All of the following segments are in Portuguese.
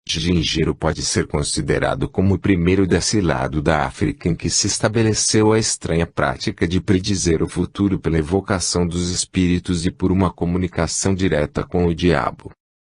Gingiro pode ser considerado como o primeiro desse lado da África em que se estabeleceu a estranha prática de predizer o futuro pela evocação dos espíritos e por uma comunicação direta com o diabo.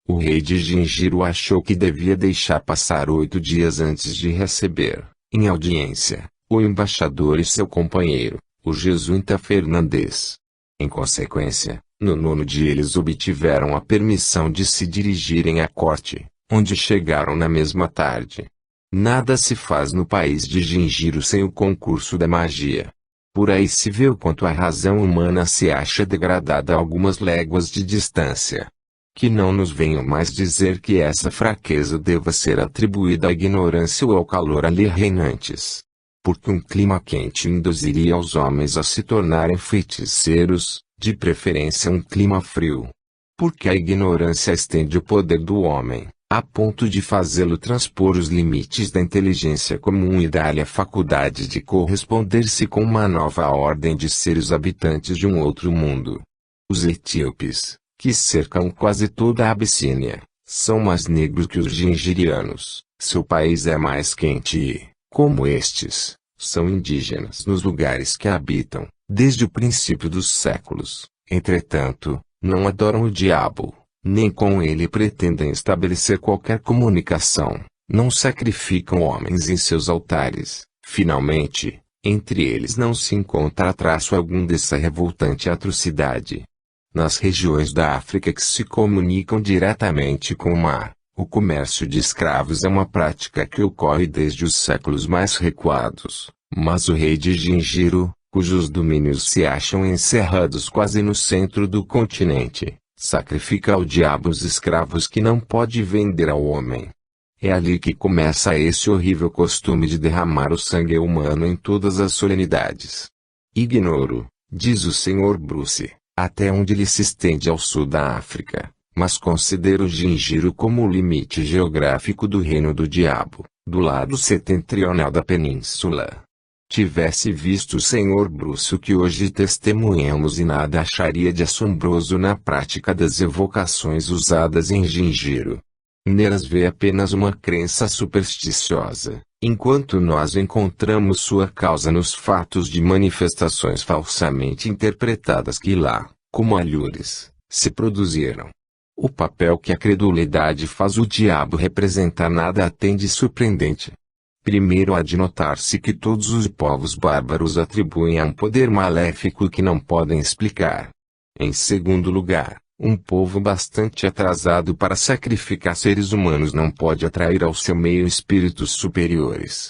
O rei de Gingiro achou que devia deixar passar 8 dias antes de receber, em audiência, o embaixador e seu companheiro, o jesuíta Fernandes. Em consequência, no 9º dia eles obtiveram a permissão de se dirigirem à corte, onde chegaram na mesma tarde. Nada se faz no país de Gingiro sem o concurso da magia. Por aí se vê o quanto a razão humana se acha degradada a algumas léguas de distância. Que não nos venham mais dizer que essa fraqueza deva ser atribuída à ignorância ou ao calor ali reinantes. Porque um clima quente induziria os homens a se tornarem feiticeiros, de preferência um clima frio. Porque a ignorância estende o poder do homem, a ponto de fazê-lo transpor os limites da inteligência comum e dar-lhe a faculdade de corresponder-se com uma nova ordem de seres habitantes de um outro mundo. Os etíopes, que cercam quase toda a Abissínia, são mais negros que os gingirianos. Seu país é mais quente e, como estes, são indígenas nos lugares que habitam, desde o princípio dos séculos. Entretanto, não adoram o diabo, nem com ele pretendem estabelecer qualquer comunicação, não sacrificam homens em seus altares. Finalmente, entre eles não se encontra traço algum dessa revoltante atrocidade. Nas regiões da África que se comunicam diretamente com o mar, o comércio de escravos é uma prática que ocorre desde os séculos mais recuados, mas o rei de Gingiro, cujos domínios se acham encerrados quase no centro do continente, sacrifica ao diabo os escravos que não pode vender ao homem. É ali que começa esse horrível costume de derramar o sangue humano em todas as solenidades. Ignoro, diz o Sr. Bruce, até onde ele se estende ao sul da África, mas considero Gingiro como o limite geográfico do reino do diabo, do lado setentrional da península. Tivesse visto o Sr. Bruce o que hoje testemunhamos e nada acharia de assombroso na prática das evocações usadas em Gingiro. Nelas vê apenas uma crença supersticiosa, enquanto nós encontramos sua causa nos fatos de manifestações falsamente interpretadas que lá, como alhures, se produziram. O papel que a credulidade faz o diabo representar nada tem de surpreendente. Primeiro há de notar-se que todos os povos bárbaros atribuem a um poder maléfico que não podem explicar. Em segundo lugar, um povo bastante atrasado para sacrificar seres humanos não pode atrair ao seu meio espíritos superiores.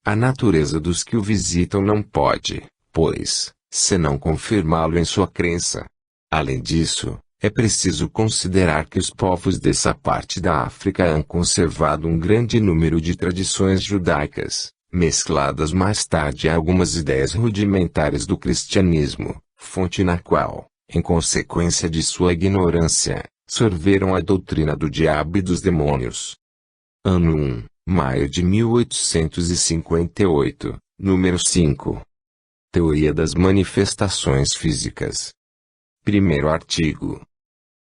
A natureza dos que o visitam não pode, pois, senão confirmá-lo em sua crença. Além disso, é preciso considerar que os povos dessa parte da África han conservado um grande número de tradições judaicas, mescladas mais tarde a algumas ideias rudimentares do cristianismo, fonte na qual, em consequência de sua ignorância, sorveram a doutrina do diabo e dos demônios. Ano 1, maio de 1858, número 5. Teoria das manifestações físicas. Primeiro artigo.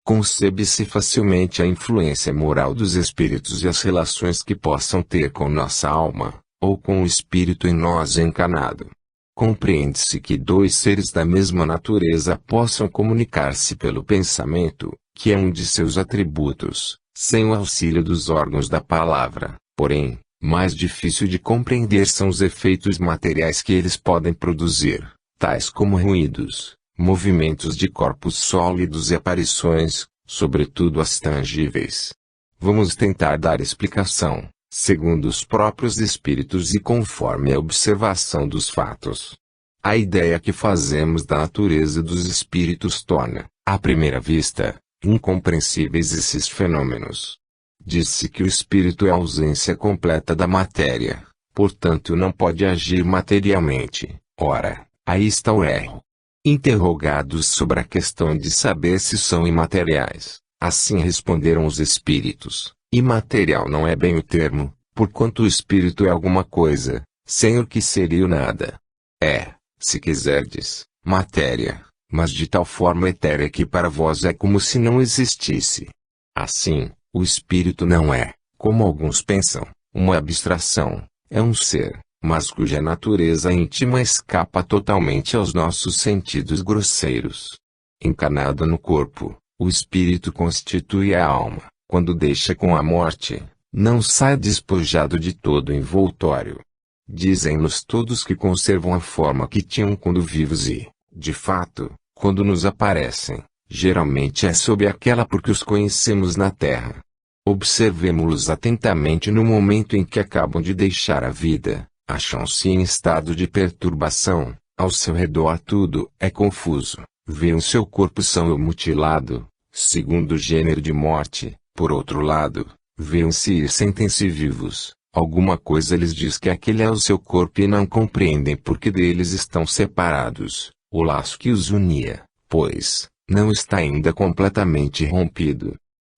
Concebe-se facilmente a influência moral dos espíritos e as relações que possam ter com nossa alma, ou com o espírito em nós encarnado. Compreende-se que dois seres da mesma natureza possam comunicar-se pelo pensamento, que é um de seus atributos, sem o auxílio dos órgãos da palavra. Porém, mais difícil de compreender são os efeitos materiais que eles podem produzir, tais como ruídos, movimentos de corpos sólidos e aparições, sobretudo as tangíveis. Vamos tentar dar explicação, segundo os próprios espíritos e conforme a observação dos fatos. A ideia que fazemos da natureza dos espíritos torna, à primeira vista, incompreensíveis esses fenômenos. Diz-se que o espírito é a ausência completa da matéria, portanto não pode agir materialmente. Ora, aí está o erro. Interrogados sobre a questão de saber se são imateriais, assim responderam os espíritos: imaterial não é bem o termo, porquanto o espírito é alguma coisa, sem o que seria o nada. É, se quiserdes, matéria, mas de tal forma etérea que para vós é como se não existisse. Assim, o espírito não é, como alguns pensam, uma abstração, é um ser, mas cuja natureza íntima escapa totalmente aos nossos sentidos grosseiros. Encarnada no corpo, o espírito constitui a alma. Quando deixa com a morte, não sai despojado de todo o envoltório. Dizem-nos todos que conservam a forma que tinham quando vivos e, de fato, quando nos aparecem, geralmente é sob aquela porque os conhecemos na terra. Observemo-los atentamente no momento em que acabam de deixar a vida, acham-se em estado de perturbação, ao seu redor tudo é confuso, veem seu corpo são e mutilado, segundo o gênero de morte, por outro lado, veem-se e sentem-se vivos, alguma coisa lhes diz que aquele é o seu corpo e não compreendem porque deles estão separados, o laço que os unia, pois, não está ainda completamente rompido.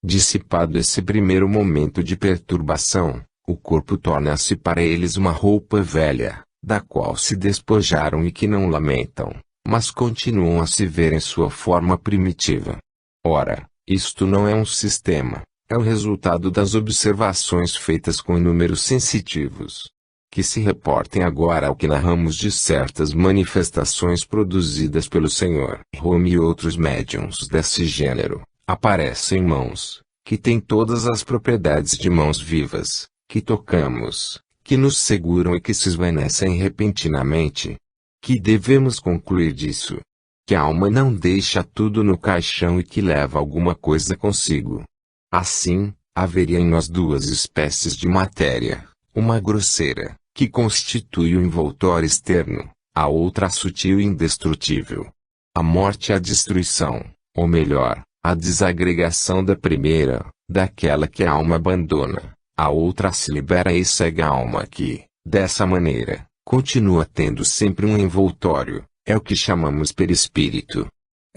Dissipado esse primeiro momento de perturbação, o corpo torna-se para eles uma roupa velha, da qual se despojaram e que não lamentam, mas continuam a se ver em sua forma primitiva. Ora, isto não é um sistema, é o resultado das observações feitas com inúmeros sensitivos. Que se reportem agora ao que narramos de certas manifestações produzidas pelo Sr. Home e outros médiuns desse gênero. Aparecem mãos, que têm todas as propriedades de mãos vivas, que tocamos, que nos seguram e que se esvanecem repentinamente. Que devemos concluir disso? Que a alma não deixa tudo no caixão e que leva alguma coisa consigo. Assim, haveria em nós duas espécies de matéria, uma grosseira, que constitui o envoltório externo, a outra sutil e indestrutível. A morte e a destruição, ou melhor, a desagregação da primeira, daquela que a alma abandona, a outra se libera e segue a alma que, dessa maneira, continua tendo sempre um envoltório, é o que chamamos perispírito.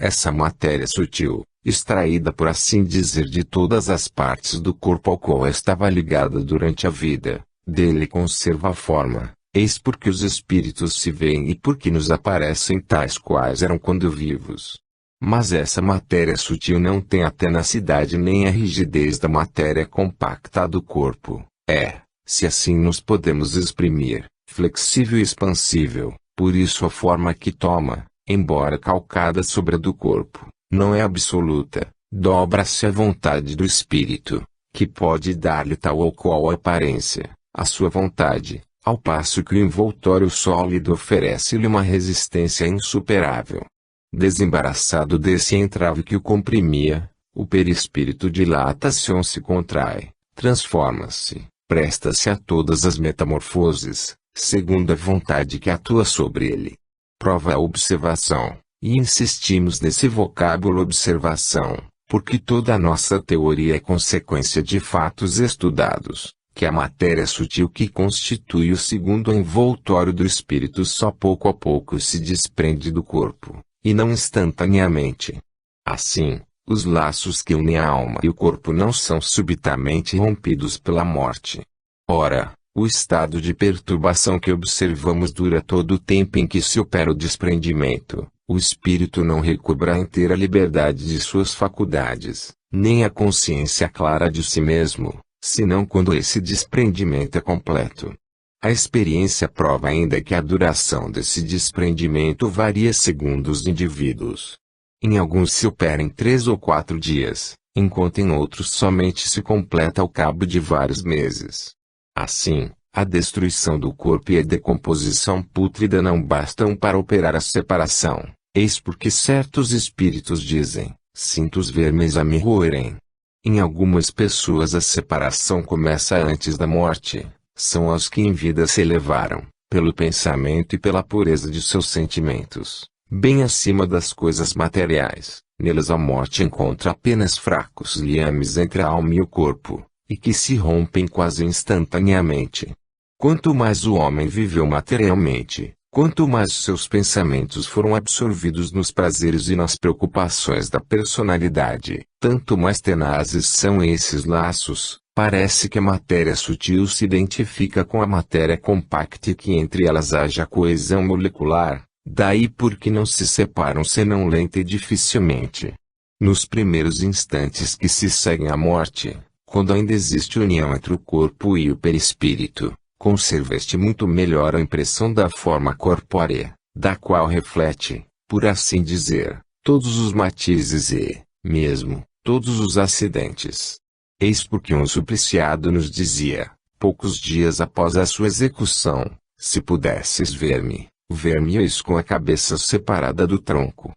Essa matéria sutil, extraída por assim dizer de todas as partes do corpo ao qual estava ligada durante a vida, dele conserva a forma, eis porque os espíritos se veem e porque nos aparecem tais quais eram quando vivos. Mas essa matéria sutil não tem a tenacidade nem a rigidez da matéria compacta do corpo. É, se assim nos podemos exprimir, flexível e expansível, por isso a forma que toma, embora calcada sobre a do corpo, não é absoluta, dobra-se à vontade do espírito, que pode dar-lhe tal ou qual aparência, à sua vontade, ao passo que o envoltório sólido oferece-lhe uma resistência insuperável. Desembaraçado desse entrave que o comprimia, o perispírito dilata-se ou se contrai, transforma-se, presta-se a todas as metamorfoses, segundo a vontade que atua sobre ele. Prova a observação, e insistimos nesse vocábulo observação, porque toda a nossa teoria é consequência de fatos estudados, que a matéria sutil que constitui o segundo envoltório do espírito só pouco a pouco se desprende do corpo, e não instantaneamente. Assim, os laços que unem a alma e o corpo não são subitamente rompidos pela morte. Ora, o estado de perturbação que observamos dura todo o tempo em que se opera o desprendimento. O espírito não recobra a inteira liberdade de suas faculdades, nem a consciência clara de si mesmo, senão quando esse desprendimento é completo. A experiência prova ainda que a duração desse desprendimento varia segundo os indivíduos. Em alguns se opera em 3 ou 4 dias, enquanto em outros somente se completa ao cabo de vários meses. Assim, a destruição do corpo e a decomposição pútrida não bastam para operar a separação. Eis porque certos espíritos dizem, sinto os vermes a me roerem. Em algumas pessoas a separação começa antes da morte, são as que em vida se elevaram, pelo pensamento e pela pureza de seus sentimentos, bem acima das coisas materiais. Nelas a morte encontra apenas fracos liames entre a alma e o corpo, e que se rompem quase instantaneamente. Quanto mais o homem viveu materialmente, quanto mais seus pensamentos foram absorvidos nos prazeres e nas preocupações da personalidade, tanto mais tenazes são esses laços. Parece que a matéria sutil se identifica com a matéria compacta e que entre elas haja coesão molecular, daí porque não se separam senão lenta e dificilmente. Nos primeiros instantes que se seguem à morte, Quando ainda existe união entre o corpo e o perispírito, conserva este muito melhor a impressão da forma corpórea, da qual reflete, por assim dizer, todos os matizes e, mesmo, todos os acidentes. Eis porque um supliciado nos dizia, poucos dias após a sua execução: se pudesses ver-me, ver-me-eis com a cabeça separada do tronco.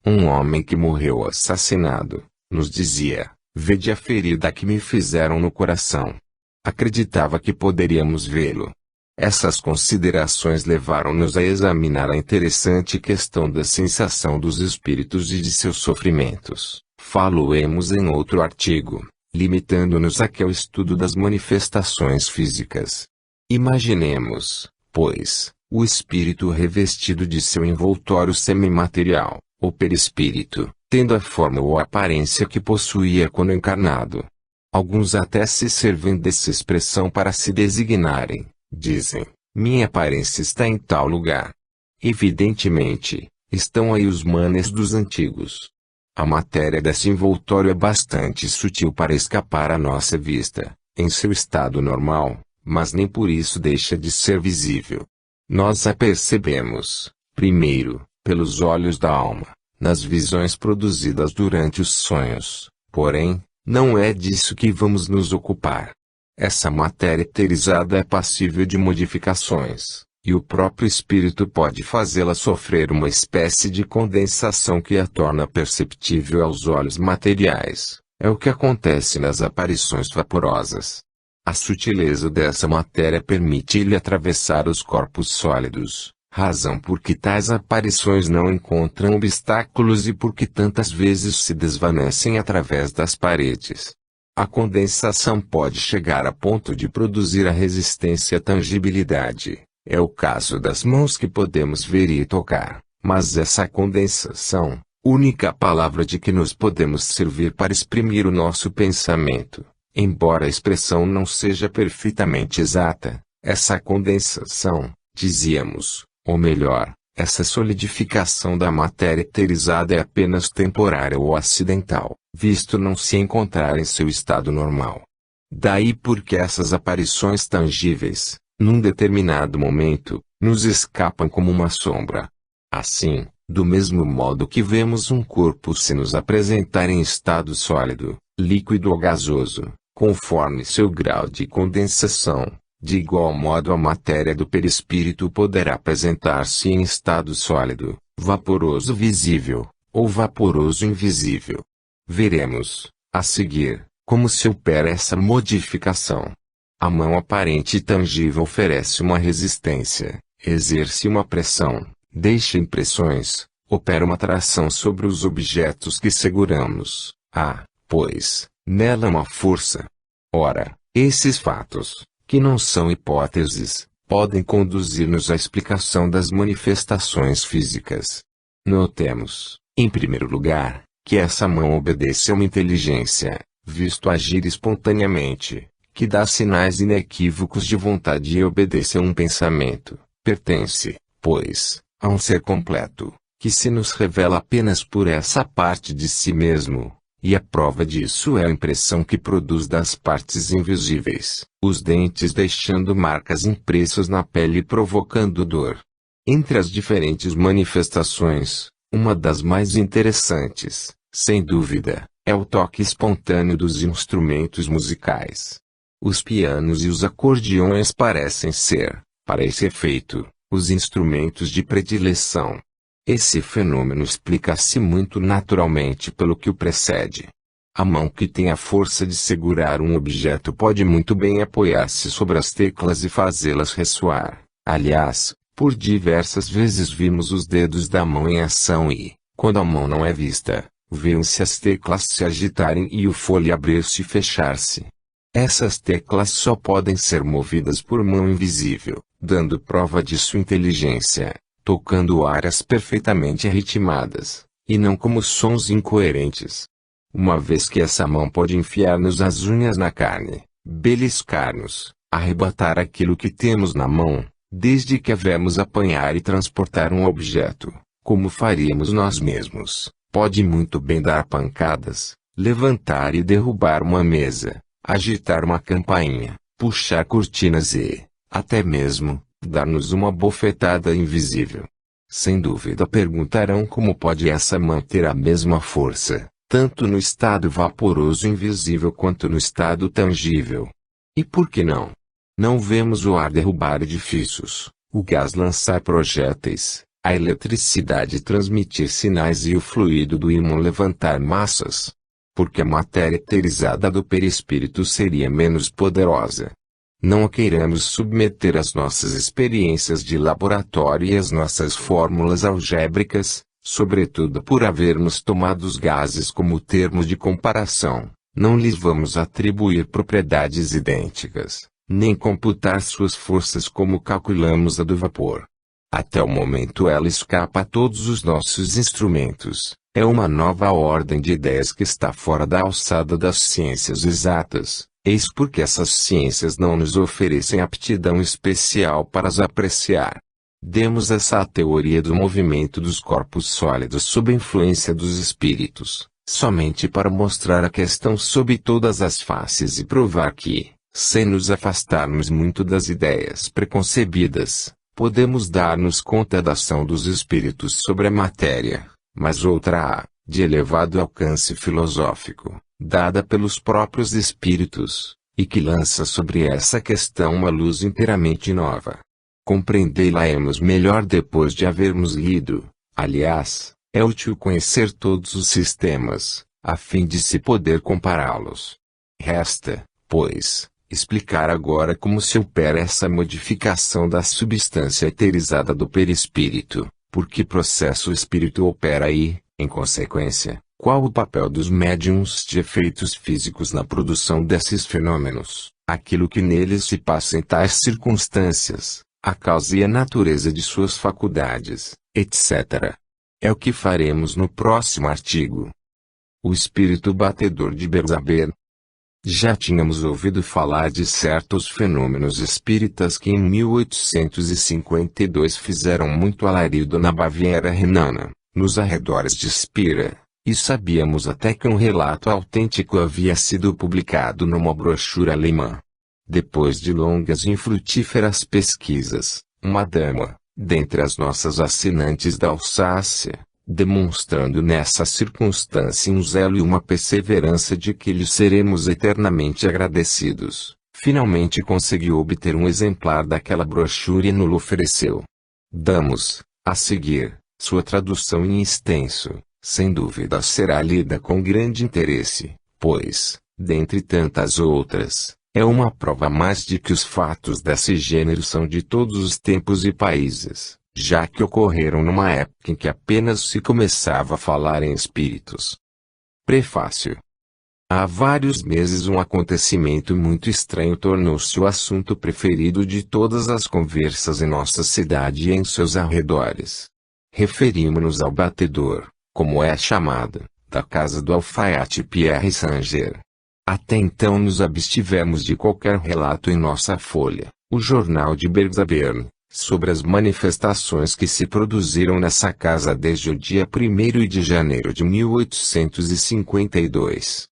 Um homem que morreu assassinado, nos dizia: vede a ferida que me fizeram no coração. Acreditava que poderíamos vê-lo. Essas considerações levaram-nos a examinar a interessante questão da sensação dos espíritos e de seus sofrimentos. Falo-emos em outro artigo, limitando-nos aqui ao estudo das manifestações físicas. Imaginemos, pois, o espírito revestido de seu envoltório semimaterial, o perispírito, tendo a forma ou aparência que possuía quando encarnado. Alguns até se servem dessa expressão para se designarem. Dizem: minha aparência está em tal lugar. Evidentemente, estão aí os manes dos antigos. A matéria desse envoltório é bastante sutil para escapar à nossa vista, em seu estado normal, mas nem por isso deixa de ser visível. Nós a percebemos, primeiro, pelos olhos da alma, nas visões produzidas durante os sonhos, porém, não é disso que vamos nos ocupar. Essa matéria eterizada é passível de modificações, e o próprio espírito pode fazê-la sofrer uma espécie de condensação que a torna perceptível aos olhos materiais. É o que acontece nas aparições vaporosas. A sutileza dessa matéria permite-lhe atravessar os corpos sólidos, razão por que tais aparições não encontram obstáculos e por que tantas vezes se desvanecem através das paredes. A condensação pode chegar a ponto de produzir a resistência à tangibilidade. É o caso das mãos que podemos ver e tocar, mas essa condensação, única palavra de que nos podemos servir para exprimir o nosso pensamento, embora a expressão não seja perfeitamente exata, essa condensação, dizíamos, ou melhor, essa solidificação da matéria eterizada é apenas temporária ou acidental, visto não se encontrar em seu estado normal. Daí porque essas aparições tangíveis, num determinado momento, nos escapam como uma sombra. Assim, do mesmo modo que vemos um corpo se nos apresentar em estado sólido, líquido ou gasoso, conforme seu grau de condensação, de igual modo a matéria do perispírito poderá apresentar-se em estado sólido, vaporoso visível, ou vaporoso invisível. Veremos, a seguir, como se opera essa modificação. A mão aparente e tangível oferece uma resistência, exerce uma pressão, deixa impressões, opera uma atração sobre os objetos que seguramos. Há, pois, nela uma força. Ora, esses fatos, que não são hipóteses, podem conduzir-nos à explicação das manifestações físicas. Notemos, em primeiro lugar, que essa mão obedece a uma inteligência, visto agir espontaneamente, que dá sinais inequívocos de vontade e obedece a um pensamento. Pertence, pois, a um ser completo, que se nos revela apenas por essa parte de si mesmo. E a prova disso é a impressão que produz das partes invisíveis, os dentes deixando marcas impressas na pele e provocando dor. Entre as diferentes manifestações, uma das mais interessantes, sem dúvida, é o toque espontâneo dos instrumentos musicais. Os pianos e os acordeões parecem ser, para esse efeito, os instrumentos de predileção. Esse fenômeno explica-se muito naturalmente pelo que o precede. A mão que tem a força de segurar um objeto pode muito bem apoiar-se sobre as teclas e fazê-las ressoar. Aliás, por diversas vezes vimos os dedos da mão em ação e, quando a mão não é vista, vêem-se as teclas se agitarem e o folhe abrir-se e fechar-se. Essas teclas só podem ser movidas por mão invisível, dando prova de sua inteligência, tocando áreas perfeitamente ritmadas, e não como sons incoerentes. Uma vez que essa mão pode enfiar-nos as unhas na carne, beliscar-nos, arrebatar aquilo que temos na mão, desde que havemos apanhar e transportar um objeto, como faríamos nós mesmos, pode muito bem dar pancadas, levantar e derrubar uma mesa, agitar uma campainha, puxar cortinas e, até mesmo, dar-nos uma bofetada invisível. Sem dúvida perguntarão como pode essa manter a mesma força, tanto no estado vaporoso invisível quanto no estado tangível. E por que não? Não vemos o ar derrubar edifícios, o gás lançar projéteis, a eletricidade transmitir sinais e o fluido do ímã levantar massas. Porque a matéria eterizada do perispírito seria menos poderosa. Não a queiramos submeter às nossas experiências de laboratório e às nossas fórmulas algébricas, sobretudo por havermos tomado os gases como termo de comparação. Não lhes vamos atribuir propriedades idênticas, nem computar suas forças como calculamos a do vapor. Até o momento ela escapa a todos os nossos instrumentos. É uma nova ordem de ideias que está fora da alçada das ciências exatas. Eis porque essas ciências não nos oferecem aptidão especial para as apreciar. Demos essa teoria do movimento dos corpos sólidos sob influência dos espíritos, somente para mostrar a questão sob todas as faces e provar que, sem nos afastarmos muito das ideias preconcebidas, podemos dar-nos conta da ação dos espíritos sobre a matéria, mas outra há, de elevado alcance filosófico, dada pelos próprios espíritos, e que lança sobre essa questão uma luz inteiramente nova. Compreendê-la-emos melhor depois de havermos lido. Aliás, é útil conhecer todos os sistemas, a fim de se poder compará-los. Resta, pois, explicar agora como se opera essa modificação da substância eterizada do perispírito, por que processo o espírito opera e, em consequência, qual o papel dos médiuns de efeitos físicos na produção desses fenômenos, aquilo que neles se passa em tais circunstâncias, a causa e a natureza de suas faculdades, etc. É o que faremos no próximo artigo. O espírito batedor de Berzaber. Já tínhamos ouvido falar de certos fenômenos espíritas que em 1852 fizeram muito alarido na Baviera renana, nos arredores de Spira, e sabíamos até que um relato autêntico havia sido publicado numa brochura alemã. Depois de longas e infrutíferas pesquisas, uma dama, dentre as nossas assinantes da Alsácia, demonstrando nessa circunstância um zelo e uma perseverança de que lhe seremos eternamente agradecidos, finalmente conseguiu obter um exemplar daquela brochura e nos ofereceu. Damos, a seguir, sua tradução em extenso. Sem dúvida será lida com grande interesse, pois, dentre tantas outras, é uma prova mais de que os fatos desse gênero são de todos os tempos e países, já que ocorreram numa época em que apenas se começava a falar em espíritos. Prefácio. Há vários meses um acontecimento muito estranho tornou-se o assunto preferido de todas as conversas em nossa cidade e em seus arredores. Referimos-nos ao batedor, como é chamado, da casa do alfaiate Pierre Sanger. Até então nos abstivemos de qualquer relato em nossa folha, o jornal de Bergzabern, sobre as manifestações que se produziram nessa casa desde o dia 1º de janeiro de 1852.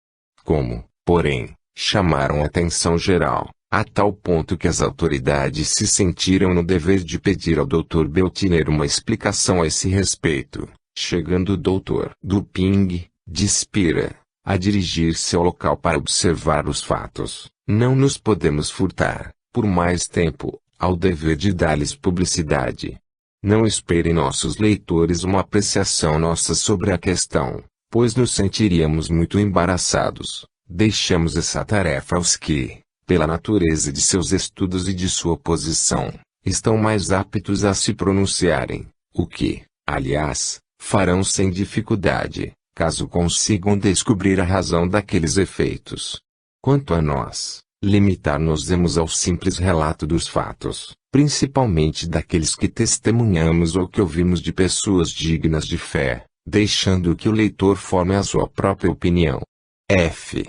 Como, porém, chamaram a atenção geral, a tal ponto que as autoridades se sentiram no dever de pedir ao Dr. Beltiner uma explicação a esse respeito, chegando o Dr. Duping, de Spira, a dirigir-se ao local para observar os fatos. Não nos podemos furtar, por mais tempo, ao dever de dar-lhes publicidade. Não esperem nossos leitores uma apreciação nossa sobre a questão, pois nos sentiríamos muito embaraçados. Deixamos essa tarefa aos que, pela natureza de seus estudos e de sua posição, estão mais aptos a se pronunciarem, o que, aliás, farão sem dificuldade, caso consigam descobrir a razão daqueles efeitos. Quanto a nós, limitar-nos-emos ao simples relato dos fatos, principalmente daqueles que testemunhamos ou que ouvimos de pessoas dignas de fé, deixando que o leitor forme a sua própria opinião. F.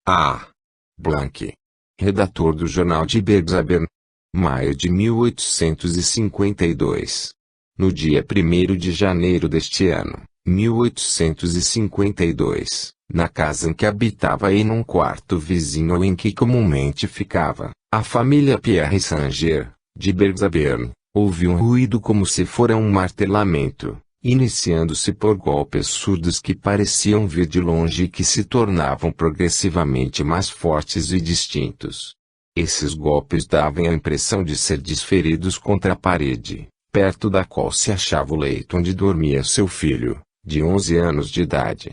A. Blanc. Redator do Jornal de Bergzabern. Maio de 1852. No dia 1º de janeiro deste ano, 1852, Na casa em que habitava e num quarto vizinho em que comumente ficava, a família Pierre Sanger, de Bergzabern, ouviu um ruído como se fora um martelamento, iniciando-se por golpes surdos que pareciam vir de longe e que se tornavam progressivamente mais fortes e distintos. Esses golpes davam a impressão de ser desferidos contra a parede, perto da qual se achava o leito onde dormia seu filho, de 11 anos de idade.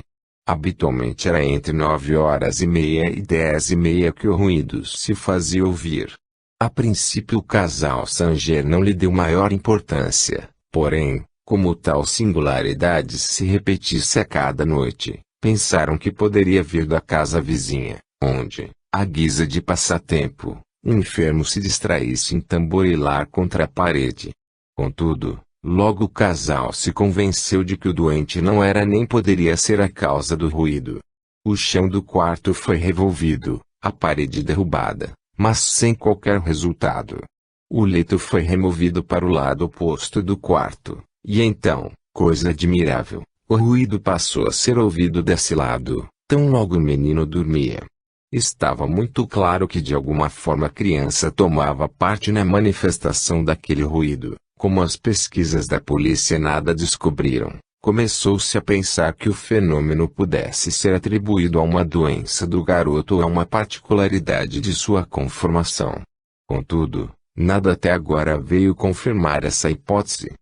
Habitualmente era entre 9h30 e 10h30 que o ruído se fazia ouvir. A princípio o casal Sanger não lhe deu maior importância, porém, como tal singularidade se repetisse a cada noite, pensaram que poderia vir da casa vizinha, onde, à guisa de passatempo, o enfermo se distraísse em tamborilar contra a parede. Contudo, logo o casal se convenceu de que o doente não era nem poderia ser a causa do ruído. O chão do quarto foi revolvido, a parede derrubada, mas sem qualquer resultado. O leito foi removido para o lado oposto do quarto, e então, coisa admirável, o ruído passou a ser ouvido desse lado, tão logo o menino dormia. Estava muito claro que de alguma forma a criança tomava parte na manifestação daquele ruído. Como as pesquisas da polícia nada descobriram, começou-se a pensar que o fenômeno pudesse ser atribuído a uma doença do garoto ou a uma particularidade de sua conformação. Contudo, nada até agora veio confirmar essa hipótese.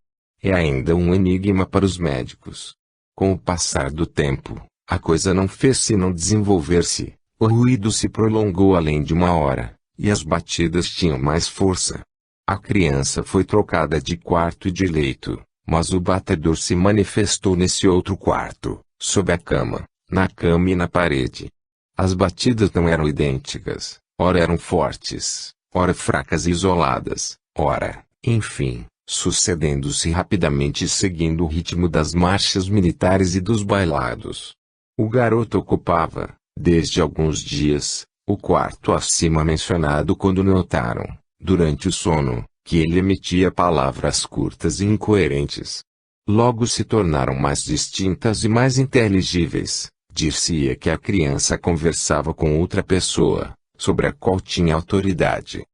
É ainda um enigma para os médicos. Com o passar do tempo, a coisa não fez senão desenvolver-se, o ruído se prolongou além de 1 hora, e as batidas tinham mais força. A criança foi trocada de quarto e de leito, mas o batedor se manifestou nesse outro quarto, sob a cama, na cama e na parede. As batidas não eram idênticas, ora eram fortes, ora fracas e isoladas, ora, enfim, sucedendo-se rapidamente e seguindo o ritmo das marchas militares e dos bailados. O garoto ocupava, desde alguns dias, o quarto acima mencionado quando notaram, durante o sono, que ele emitia palavras curtas e incoerentes. Logo se tornaram mais distintas e mais inteligíveis. Dir-se-ia que a criança conversava com outra pessoa, sobre a qual tinha autoridade.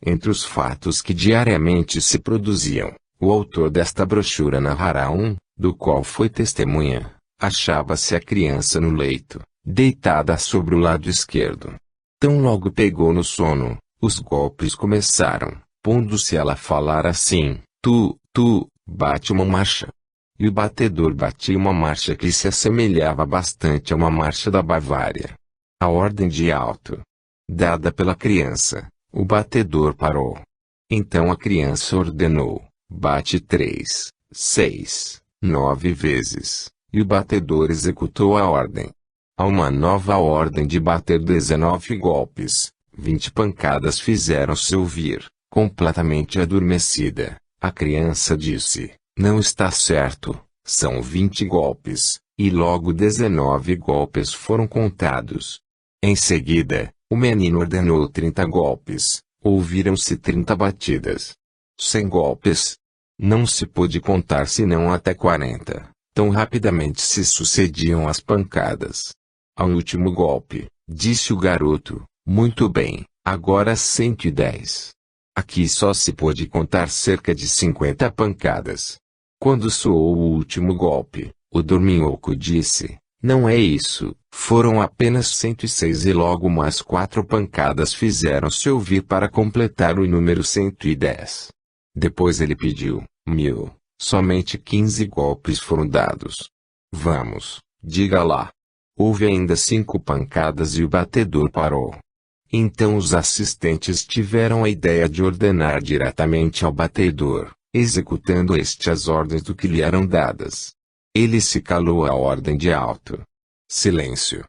Entre os fatos que diariamente se produziam, o autor desta brochura narrará um, do qual foi testemunha. Achava-se a criança no leito, deitada sobre o lado esquerdo. Tão logo pegou no sono, os golpes começaram, pondo-se ela a falar assim, tu, bate uma marcha. E o batedor batia uma marcha que se assemelhava bastante a uma marcha da Bavária. A ordem de alto, dada pela criança, o batedor parou. Então a criança ordenou, bate 3, 6, 9 vezes, e o batedor executou a ordem. A uma nova ordem de bater 19 golpes. 20 pancadas fizeram-se ouvir, completamente adormecida. A criança disse, não está certo, são 20 golpes, e logo 19 golpes foram contados. Em seguida, o menino ordenou 30 golpes, ouviram-se 30 batidas. 100 golpes. Não se pôde contar senão até 40, tão rapidamente se sucediam as pancadas. Ao último golpe, disse o garoto, muito bem, agora 110. Aqui só se pôde contar cerca de 50 pancadas. Quando soou o último golpe, o dorminhoco disse, não é isso, foram apenas 106 e logo mais 4 pancadas fizeram-se ouvir para completar o número 110. Depois ele pediu, 1000, somente 15 golpes foram dados. Vamos, diga lá. Houve ainda 5 pancadas e o batedor parou. Então os assistentes tiveram a ideia de ordenar diretamente ao batedor, executando este as ordens do que lhe eram dadas. Ele se calou à ordem de alto. Silêncio.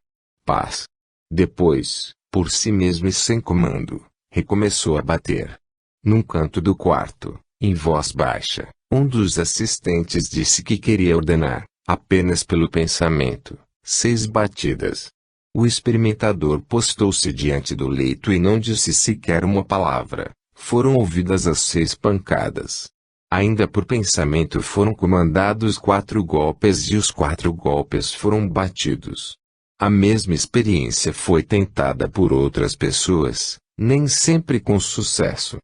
Paz. Depois, por si mesmo e sem comando, recomeçou a bater. Num canto do quarto, em voz baixa, um dos assistentes disse que queria ordenar, apenas pelo pensamento, 6 batidas. O experimentador postou-se diante do leito e não disse sequer uma palavra. Foram ouvidas as 6 pancadas. Ainda por pensamento foram comandados 4 golpes e os 4 golpes foram batidos. A mesma experiência foi tentada por outras pessoas, nem sempre com sucesso.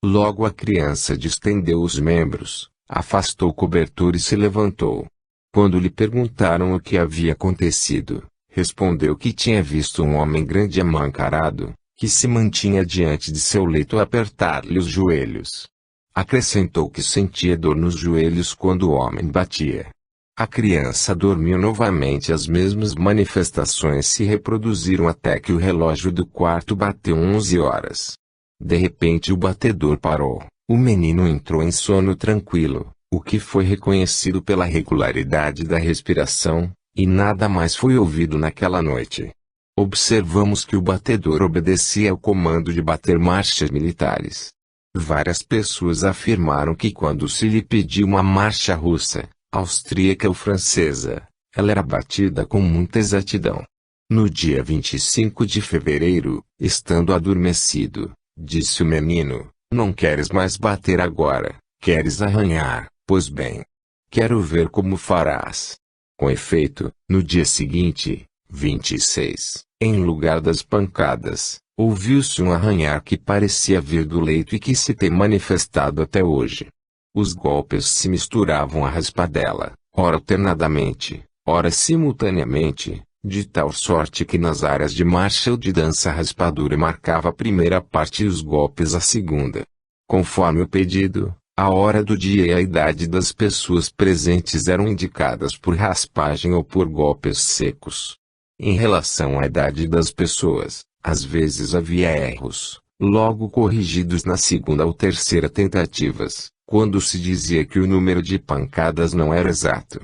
Logo a criança distendeu os membros, afastou o cobertor e se levantou. Quando lhe perguntaram o que havia acontecido, respondeu que tinha visto um homem grande e amancarado, que se mantinha diante de seu leito a apertar-lhe os joelhos. Acrescentou que sentia dor nos joelhos quando o homem batia. A criança dormiu novamente. As mesmas manifestações se reproduziram até que o relógio do quarto bateu 11 horas. De repente o batedor parou. O menino entrou em sono tranquilo, o que foi reconhecido pela regularidade da respiração, e nada mais foi ouvido naquela noite. Observamos que o batedor obedecia ao comando de bater marchas militares. Várias pessoas afirmaram que quando se lhe pediu uma marcha russa, austríaca ou francesa, ela era batida com muita exatidão. No dia 25 de fevereiro, estando adormecido, disse o menino: "Não queres mais bater agora, queres arranhar, pois bem. Quero ver como farás." Com efeito, no dia seguinte, 26, em lugar das pancadas, ouviu-se um arranhar que parecia vir do leito e que se tem manifestado até hoje. Os golpes se misturavam à raspadela, ora alternadamente, ora simultaneamente, de tal sorte que nas áreas de marcha ou de dança a raspadura marcava a primeira parte e os golpes a segunda. Conforme o pedido, a hora do dia e a idade das pessoas presentes eram indicadas por raspagem ou por golpes secos. Em relação à idade das pessoas, às vezes havia erros, logo corrigidos na segunda ou terceira tentativas, quando se dizia que o número de pancadas não era exato.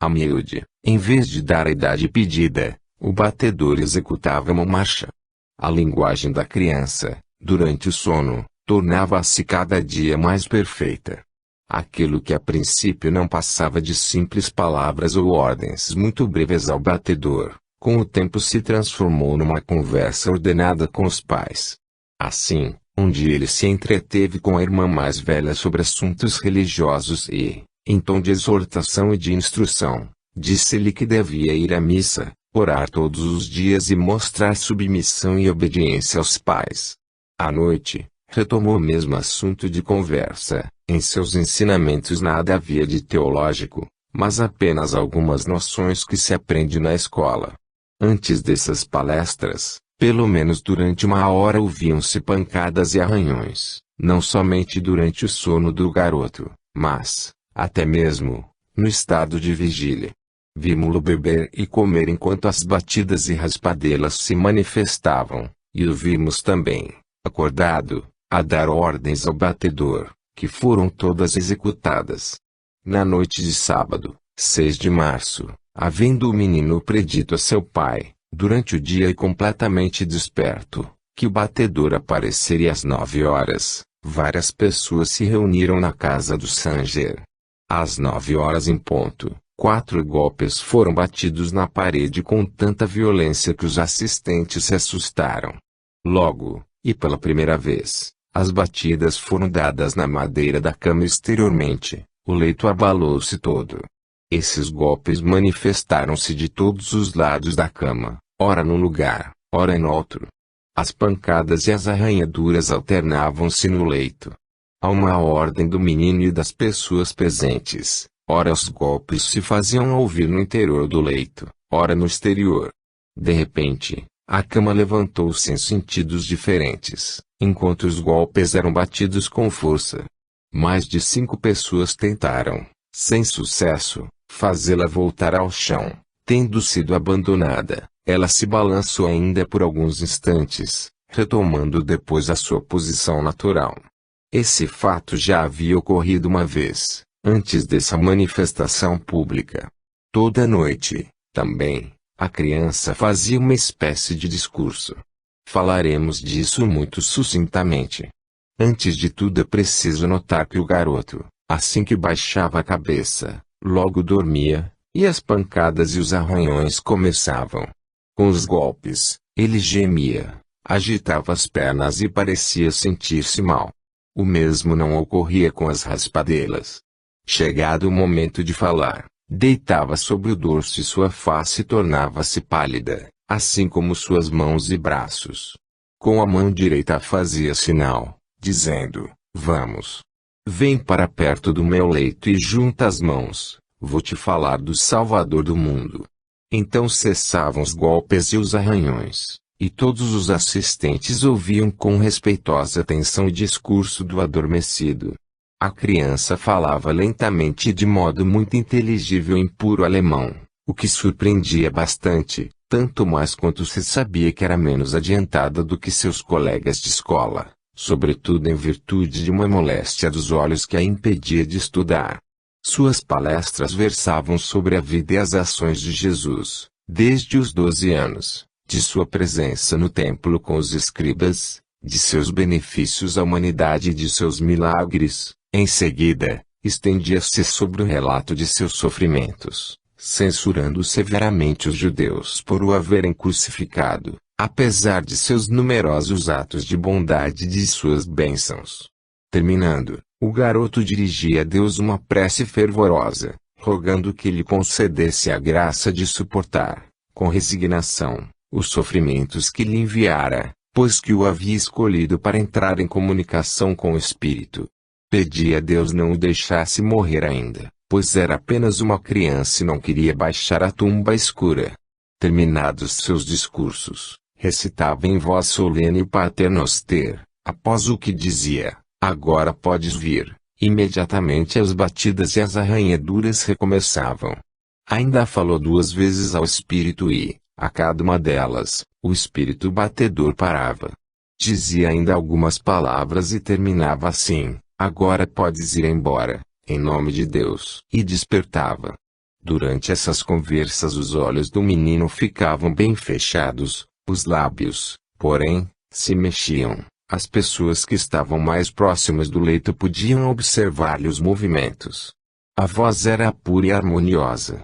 A miúde, em vez de dar a idade pedida, o batedor executava uma marcha. A linguagem da criança, durante o sono, tornava-se cada dia mais perfeita. Aquilo que a princípio não passava de simples palavras ou ordens muito breves ao batedor, com o tempo se transformou numa conversa ordenada com os pais. Assim, um dia ele se entreteve com a irmã mais velha sobre assuntos religiosos e, em tom de exortação e de instrução, disse-lhe que devia ir à missa, orar todos os dias e mostrar submissão e obediência aos pais. À noite, retomou o mesmo assunto de conversa. Em seus ensinamentos nada havia de teológico, mas apenas algumas noções que se aprende na escola. Antes dessas palestras, pelo menos durante uma hora ouviam-se pancadas e arranhões, não somente durante o sono do garoto, mas, até mesmo, no estado de vigília. Vimos-lo beber e comer enquanto as batidas e raspadelas se manifestavam, e o vimos também, acordado, a dar ordens ao batedor, que foram todas executadas. Na noite de sábado, 6 de março, havendo o menino predito a seu pai, durante o dia e completamente desperto, que o batedor apareceria às 9 horas, várias pessoas se reuniram na casa do Sanger. Às 9 horas em ponto, 4 golpes foram batidos na parede com tanta violência que os assistentes se assustaram. Logo, e pela primeira vez, as batidas foram dadas na madeira da cama exteriormente, o leito abalou-se todo. Esses golpes manifestaram-se de todos os lados da cama, ora num lugar, ora em outro. As pancadas e as arranhaduras alternavam-se no leito. A uma ordem do menino e das pessoas presentes, ora os golpes se faziam ouvir no interior do leito, ora no exterior. De repente, a cama levantou-se em sentidos diferentes, enquanto os golpes eram batidos com força. Mais de 5 pessoas tentaram, sem sucesso, fazê-la voltar ao chão. Tendo sido abandonada, ela se balançou ainda por alguns instantes, retomando depois a sua posição natural. Esse fato já havia ocorrido uma vez, antes dessa manifestação pública. Toda noite, também, a criança fazia uma espécie de discurso. Falaremos disso muito sucintamente. Antes de tudo é preciso notar que o garoto, assim que baixava a cabeça, logo dormia, e as pancadas e os arranhões começavam. Com os golpes, ele gemia, agitava as pernas e parecia sentir-se mal. O mesmo não ocorria com as raspadelas. Chegado o momento de falar, deitava sobre o dorso e sua face tornava-se pálida, assim como suas mãos e braços. Com a mão direita fazia sinal, dizendo: vamos. Vem para perto do meu leito e junta as mãos, vou te falar do Salvador do mundo. Então cessavam os golpes e os arranhões, e todos os assistentes ouviam com respeitosa atenção o discurso do adormecido. A criança falava lentamente e de modo muito inteligível em puro alemão, o que surpreendia bastante, tanto mais quanto se sabia que era menos adiantada do que seus colegas de escola, sobretudo em virtude de uma moléstia dos olhos que a impedia de estudar. Suas palestras versavam sobre a vida e as ações de Jesus, desde os 12 anos, de sua presença no templo com os escribas, de seus benefícios à humanidade e de seus milagres. Em seguida, estendia-se sobre o relato de seus sofrimentos, censurando severamente os judeus por o haverem crucificado, apesar de seus numerosos atos de bondade e de suas bênçãos. Terminando, o garoto dirigia a Deus uma prece fervorosa, rogando que lhe concedesse a graça de suportar, com resignação, os sofrimentos que lhe enviara, pois que o havia escolhido para entrar em comunicação com o Espírito. Pedia a Deus não o deixasse morrer ainda, pois era apenas uma criança e não queria baixar à tumba escura. Terminados seus discursos, recitava em voz solene o Pater Noster, após o que dizia: agora podes vir. Imediatamente as batidas e as arranhaduras recomeçavam. Ainda falou 2 vezes ao espírito e, a cada uma delas, o espírito batedor parava. Dizia ainda algumas palavras e terminava assim: agora podes ir embora, em nome de Deus. E despertava. Durante essas conversas os olhos do menino ficavam bem fechados, os lábios, porém, se mexiam. As pessoas que estavam mais próximas do leito podiam observar-lhe os movimentos. A voz era pura e harmoniosa.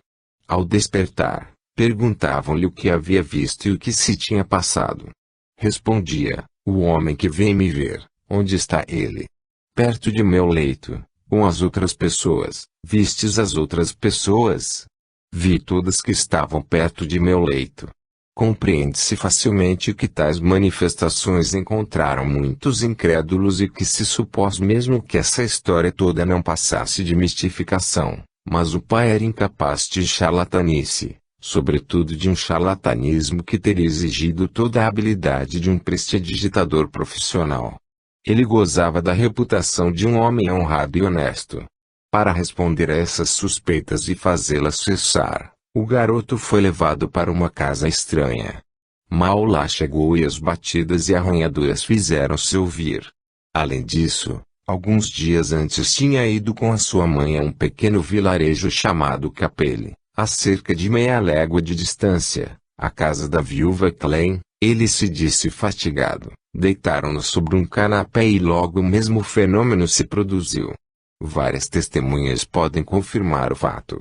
Ao despertar, perguntavam-lhe o que havia visto e o que se tinha passado. Respondia: o homem que vem me ver, onde está ele? Perto de meu leito, com as outras pessoas. Vistes as outras pessoas? Vi todas que estavam perto de meu leito. Compreende-se facilmente que tais manifestações encontraram muitos incrédulos e que se supôs mesmo que essa história toda não passasse de mistificação, mas o pai era incapaz de charlatanice, sobretudo de um charlatanismo que teria exigido toda a habilidade de um prestidigitador profissional. Ele gozava da reputação de um homem honrado e honesto. Para responder a essas suspeitas e fazê-las cessar, o garoto foi levado para uma casa estranha. Mal lá chegou e as batidas e arranhaduras fizeram-se ouvir. Além disso, alguns dias antes tinha ido com a sua mãe a um pequeno vilarejo chamado Capelle, a cerca de meia légua de distância, a casa da viúva Klein. Ele se disse fatigado, deitaram-no sobre um canapé e logo o mesmo fenômeno se produziu. Várias testemunhas podem confirmar o fato.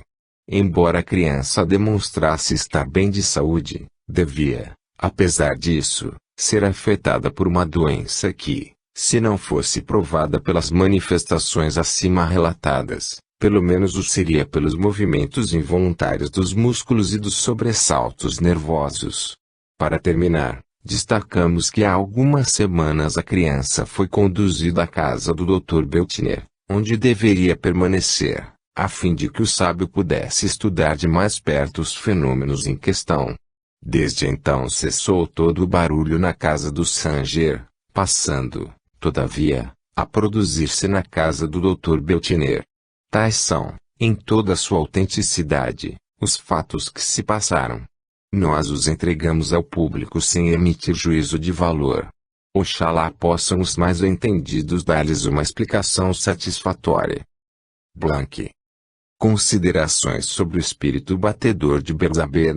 Embora a criança demonstrasse estar bem de saúde, devia, apesar disso, ser afetada por uma doença que, se não fosse provada pelas manifestações acima relatadas, pelo menos o seria pelos movimentos involuntários dos músculos e dos sobressaltos nervosos. Para terminar, destacamos que há algumas semanas a criança foi conduzida à casa do Dr. Beltner, onde deveria permanecer, a fim de que o sábio pudesse estudar de mais perto os fenômenos em questão. Desde então cessou todo o barulho na casa do Sanger, passando, todavia, a produzir-se na casa do Dr. Beltner. Tais são, em toda a sua autenticidade, os fatos que se passaram. Nós os entregamos ao público sem emitir juízo de valor. Oxalá possam os mais entendidos dar-lhes uma explicação satisfatória. Blank. Considerações sobre o espírito batedor de Belzabé.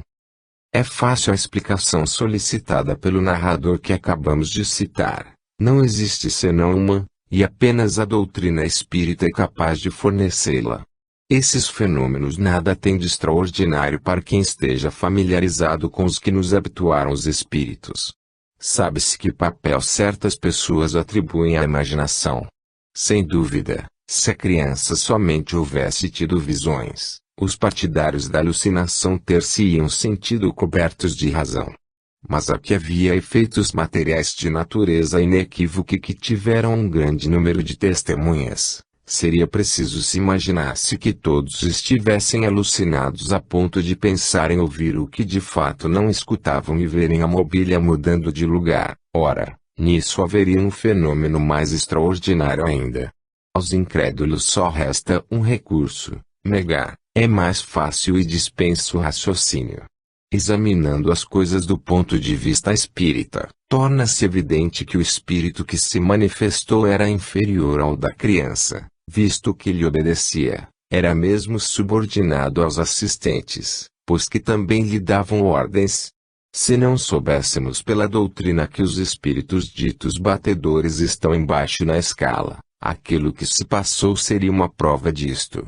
É fácil a explicação solicitada pelo narrador que acabamos de citar. Não existe senão uma, e apenas a doutrina espírita é capaz de fornecê-la. Esses fenômenos nada têm de extraordinário para quem esteja familiarizado com os que nos habituaram os espíritos. Sabe-se que papel certas pessoas atribuem à imaginação. Sem dúvida, se a criança somente houvesse tido visões, os partidários da alucinação ter-se-iam sentido cobertos de razão. Mas aqui havia efeitos materiais de natureza inequívoca que tiveram um grande número de testemunhas. Seria preciso se imaginasse que todos estivessem alucinados a ponto de pensarem ouvir o que de fato não escutavam e verem a mobília mudando de lugar. Ora, nisso haveria um fenômeno mais extraordinário ainda. Aos incrédulos só resta um recurso: negar. É mais fácil e dispensa o raciocínio. Examinando as coisas do ponto de vista espírita, torna-se evidente que o espírito que se manifestou era inferior ao da criança, visto que lhe obedecia, era mesmo subordinado aos assistentes, pois que também lhe davam ordens. Se não soubéssemos pela doutrina que os espíritos ditos batedores estão embaixo na escala, aquilo que se passou seria uma prova disto.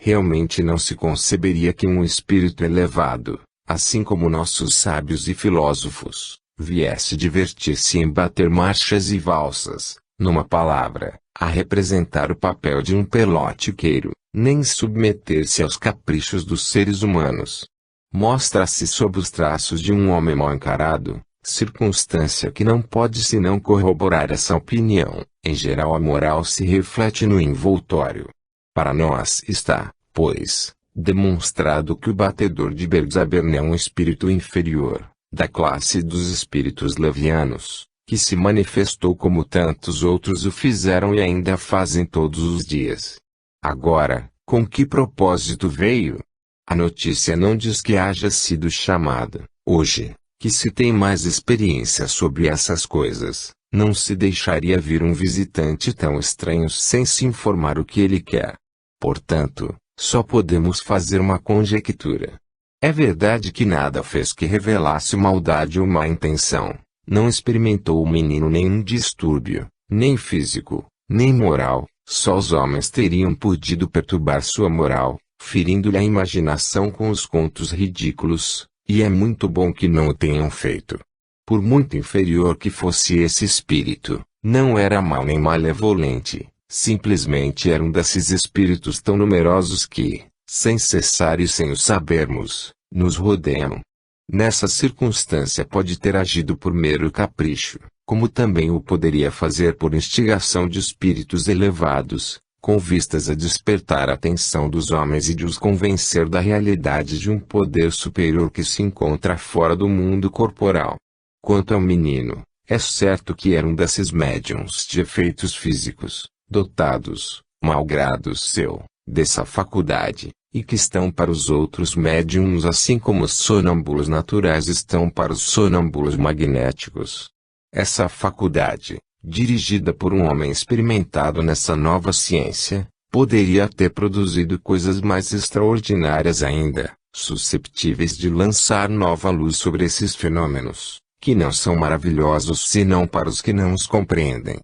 Realmente não se conceberia que um espírito elevado, assim como nossos sábios e filósofos, viesse divertir-se em bater marchas e valsas, numa palavra, a representar o papel de um pelotiqueiro, nem submeter-se aos caprichos dos seres humanos. Mostra-se sob os traços de um homem mal encarado, circunstância que não pode senão corroborar essa opinião. Em geral, a moral se reflete no envoltório. Para nós está, pois, demonstrado que o batedor de Bergzaber é um espírito inferior, da classe dos espíritos levianos, que se manifestou como tantos outros o fizeram e ainda fazem todos os dias. Agora, com que propósito veio? A notícia não diz que haja sido chamado, hoje, que se tem mais experiência sobre essas coisas, não se deixaria vir um visitante tão estranho sem se informar o que ele quer. Portanto, só podemos fazer uma conjectura. É verdade que nada fez que revelasse maldade ou má intenção. Não experimentou o menino nenhum distúrbio, nem físico, nem moral. Só os homens teriam podido perturbar sua moral, ferindo-lhe a imaginação com os contos ridículos, e é muito bom que não o tenham feito. Por muito inferior que fosse esse espírito, não era mau nem malevolente. Simplesmente era um desses espíritos tão numerosos que, sem cessar e sem o sabermos, nos rodeiam. Nessa circunstância pode ter agido por mero capricho, como também o poderia fazer por instigação de espíritos elevados, com vistas a despertar a atenção dos homens e de os convencer da realidade de um poder superior que se encontra fora do mundo corporal. Quanto ao menino, é certo que era um desses médiuns de efeitos físicos, dotados, malgrado seu, dessa faculdade, e que estão para os outros médiuns assim como os sonâmbulos naturais estão para os sonâmbulos magnéticos. Essa faculdade, dirigida por um homem experimentado nessa nova ciência, poderia ter produzido coisas mais extraordinárias ainda, susceptíveis de lançar nova luz sobre esses fenômenos, que não são maravilhosos senão para os que não os compreendem.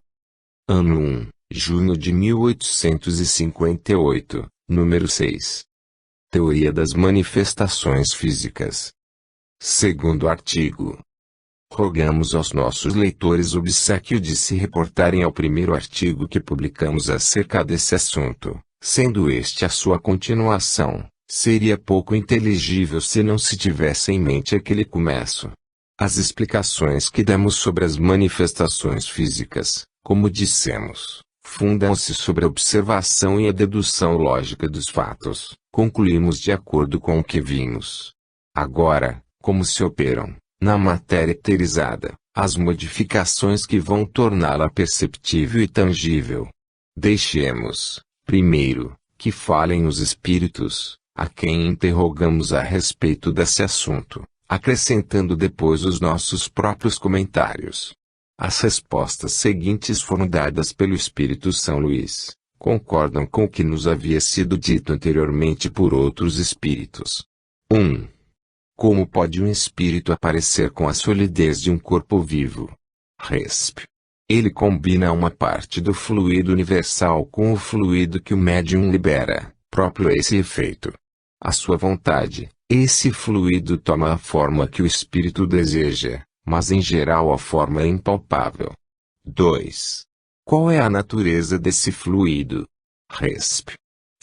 Ano 1. Junho de 1858, número 6. Teoria das manifestações físicas. Segundo artigo. Rogamos aos nossos leitores obséquio de se reportarem ao primeiro artigo que publicamos acerca desse assunto, sendo este a sua continuação. Seria pouco inteligível se não se tivesse em mente aquele começo. As explicações que demos sobre as manifestações físicas, como dissemos, fundam-se sobre a observação e a dedução lógica dos fatos. Concluímos de acordo com o que vimos. Agora, como se operam, na matéria eterizada, as modificações que vão torná-la perceptível e tangível. Deixemos, primeiro, que falem os espíritos, a quem interrogamos a respeito desse assunto, acrescentando depois os nossos próprios comentários. As respostas seguintes foram dadas pelo Espírito São Luís, concordam com o que nos havia sido dito anteriormente por outros espíritos. 1. Como pode um espírito aparecer com a solidez de um corpo vivo? Resp. Ele combina uma parte do fluido universal com o fluido que o médium libera, próprio a esse efeito. À sua vontade, esse fluido toma a forma que o espírito deseja, mas em geral a forma é impalpável. 2. Qual é a natureza desse fluido? Resp.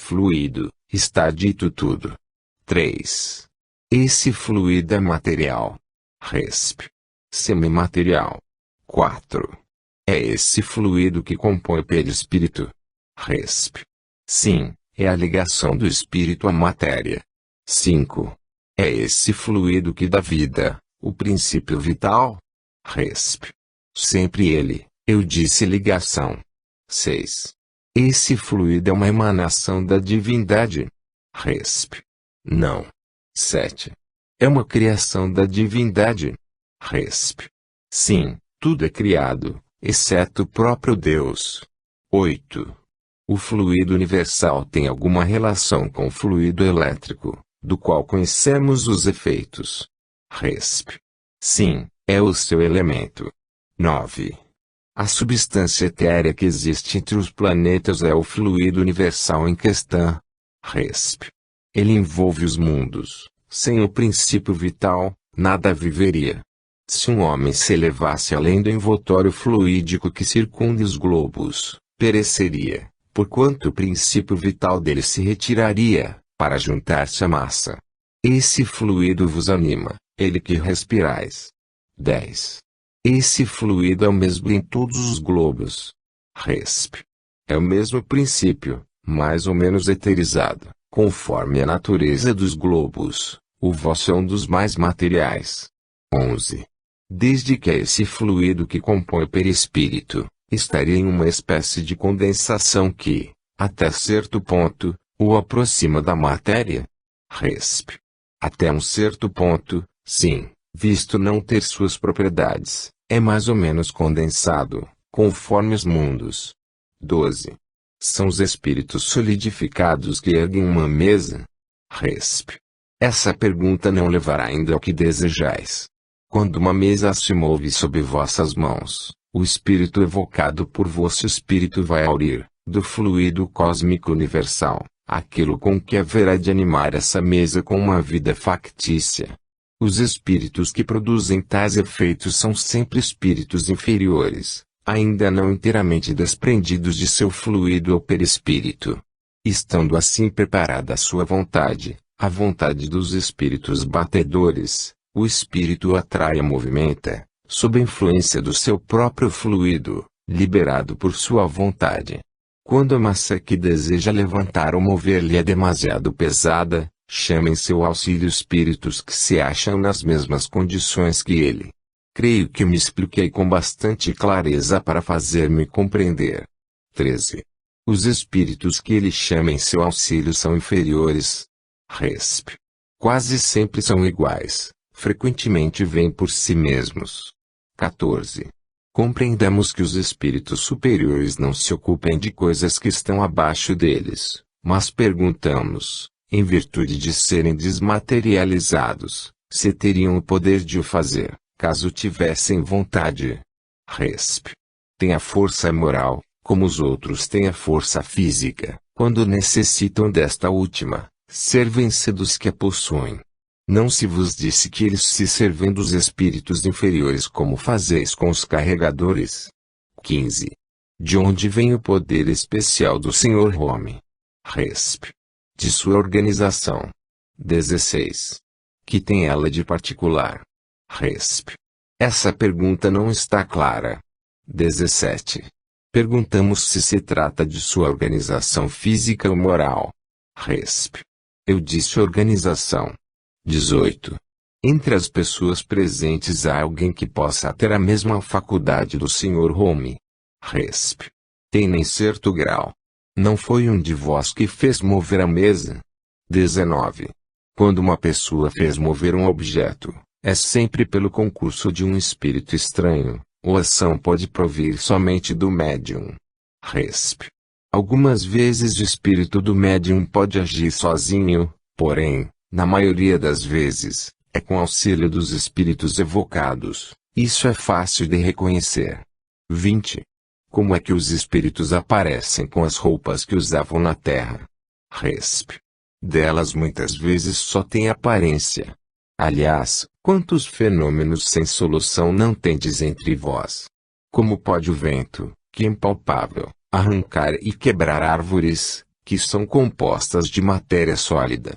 Fluido, está dito tudo. 3. Esse fluido é material. Resp. semimaterial. 4. É esse fluido que compõe o perispírito. Resp. Sim, é a ligação do espírito à matéria. 5. É esse fluido que dá vida, o princípio vital. Resp. Sempre ele, eu disse ligação. 6. Esse fluido é uma emanação da divindade. Resp. Não. 7. É uma criação da divindade. Resp. Sim, tudo é criado, exceto o próprio Deus. 8. O fluido universal tem alguma relação com o fluido elétrico, do qual conhecemos os efeitos. Resp. Sim, é o seu elemento. 9. A substância etérea que existe entre os planetas é o fluido universal em questão. Resp. Ele envolve os mundos. Sem o princípio vital, nada viveria. Se um homem se elevasse além do envoltório fluídico que circunda os globos, pereceria, porquanto o princípio vital dele se retiraria, para juntar-se à massa. Esse fluido vos anima, ele que respirais. 10. Esse fluido é o mesmo em todos os globos. Resp. É o mesmo princípio, mais ou menos eterizado, conforme a natureza dos globos. O vosso é um dos mais materiais. 11. Desde que é esse fluido que compõe o perispírito, estaria em uma espécie de condensação que, até certo ponto, o aproxima da matéria. Resp. Até um certo ponto, sim, visto não ter suas propriedades, é mais ou menos condensado, conforme os mundos. 12. São os espíritos solidificados que erguem uma mesa? Resp. Essa pergunta não levará ainda ao que desejais. Quando uma mesa se move sob vossas mãos, o espírito evocado por vosso espírito vai aurir, do fluido cósmico universal, aquilo com que haverá de animar essa mesa com uma vida factícia. Os espíritos que produzem tais efeitos são sempre espíritos inferiores, ainda não inteiramente desprendidos de seu fluido ou perispírito. Estando assim preparada a sua vontade, a vontade dos espíritos batedores, o espírito atrai e movimenta, sob a influência do seu próprio fluido, liberado por sua vontade. Quando a massa que deseja levantar ou mover-lhe é demasiado pesada, chama em seu auxílio espíritos que se acham nas mesmas condições que ele. Creio que me expliquei com bastante clareza para fazer-me compreender. 13. Os espíritos que ele chama em seu auxílio são inferiores. Resp. Quase sempre são iguais, frequentemente vêm por si mesmos. 14. Compreendamos que os espíritos superiores não se ocupem de coisas que estão abaixo deles, mas perguntamos, em virtude de serem desmaterializados, se teriam o poder de o fazer, caso tivessem vontade. Resp. Tem a força moral, como os outros têm a força física, quando necessitam desta última, servem-se dos que a possuem. Não se vos disse que eles se servem dos espíritos inferiores como fazeis com os carregadores? 15. De onde vem o poder especial do Sr. Home? Resp. De sua organização. 16. Que tem ela de particular? Resp. Essa pergunta não está clara. 17. Perguntamos se trata de sua organização física ou moral. Resp. Eu disse organização. 18. Entre as pessoas presentes há alguém que possa ter a mesma faculdade do Sr. Home? Resp. Tem em certo grau. Não foi um de vós que fez mover a mesa? 19. Quando uma pessoa fez mover um objeto, é sempre pelo concurso de um espírito estranho, ou a ação pode provir somente do médium? Resp. Algumas vezes o espírito do médium pode agir sozinho, porém, na maioria das vezes, é com auxílio dos espíritos evocados. Isso é fácil de reconhecer. 20. Como é que os espíritos aparecem com as roupas que usavam na terra? Resp. Delas muitas vezes só tem aparência. Aliás, quantos fenômenos sem solução não tendes entre vós? Como pode o vento, que é impalpável, arrancar e quebrar árvores, que são compostas de matéria sólida?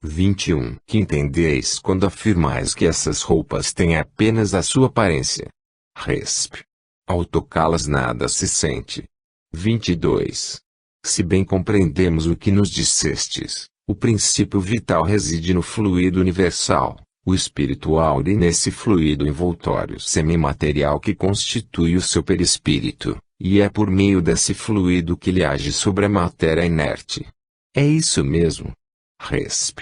21. Que entendeis quando afirmais que essas roupas têm apenas a sua aparência. Resp. Ao tocá-las nada se sente. 22. Se bem compreendemos o que nos dissestes, o princípio vital reside no fluido universal, o espiritual e nesse fluido envoltório semimaterial que constitui o seu perispírito, e é por meio desse fluido que ele age sobre a matéria inerte. É isso mesmo. Resp.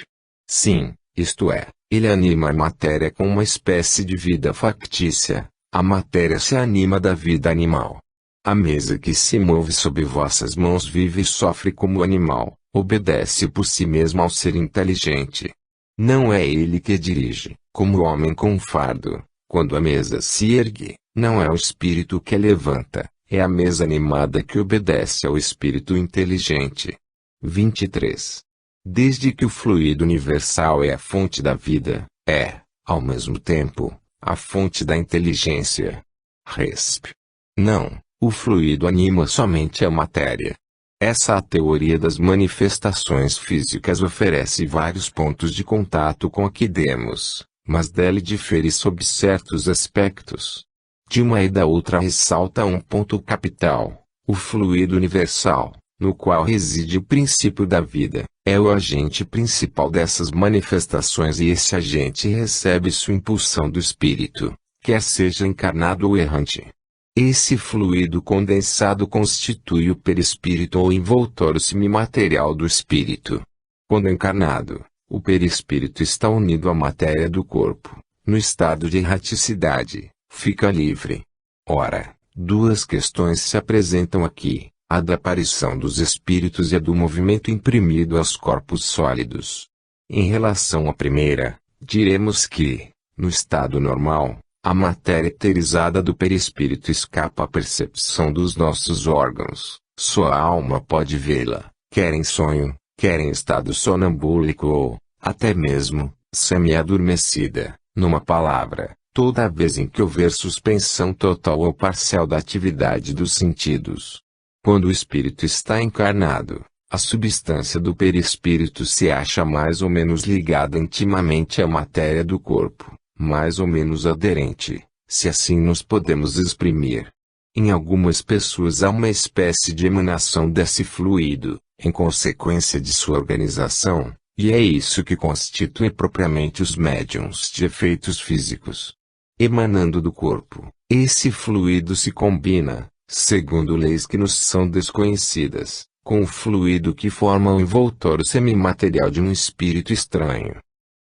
Sim, isto é, ele anima a matéria com uma espécie de vida factícia, a matéria se anima da vida animal. A mesa que se move sob vossas mãos vive e sofre como animal, obedece por si mesmo ao ser inteligente. Não é ele que dirige, como o homem com um fardo, quando a mesa se ergue, não é o espírito que a levanta, é a mesa animada que obedece ao espírito inteligente. 23. Desde que o fluido universal é a fonte da vida, é, ao mesmo tempo, a fonte da inteligência. Resp. Não, o fluido anima somente a matéria. Essa teoria das manifestações físicas oferece vários pontos de contato com a que demos, mas dela difere sob certos aspectos. De uma e da outra ressalta um ponto capital: o fluido universal, no qual reside o princípio da vida, é o agente principal dessas manifestações e esse agente recebe sua impulsão do espírito, quer seja encarnado ou errante. Esse fluido condensado constitui o perispírito ou envoltório semimaterial do espírito. Quando encarnado, o perispírito está unido à matéria do corpo, no estado de erraticidade, fica livre. Ora, duas questões se apresentam aqui: a da aparição dos espíritos e a do movimento imprimido aos corpos sólidos. Em relação à primeira, diremos que, no estado normal, a matéria eterizada do perispírito escapa à percepção dos nossos órgãos, sua alma pode vê-la, quer em sonho, quer em estado sonambúlico ou, até mesmo, semi-adormecida, numa palavra, toda vez em que houver suspensão total ou parcial da atividade dos sentidos. Quando o espírito está encarnado, a substância do perispírito se acha mais ou menos ligada intimamente à matéria do corpo, mais ou menos aderente, se assim nos podemos exprimir. Em algumas pessoas há uma espécie de emanação desse fluido, em consequência de sua organização, e é isso que constitui propriamente os médiuns de efeitos físicos. Emanando do corpo, esse fluido se combina, segundo leis que nos são desconhecidas, com o fluido que forma o envoltório semimaterial de um espírito estranho.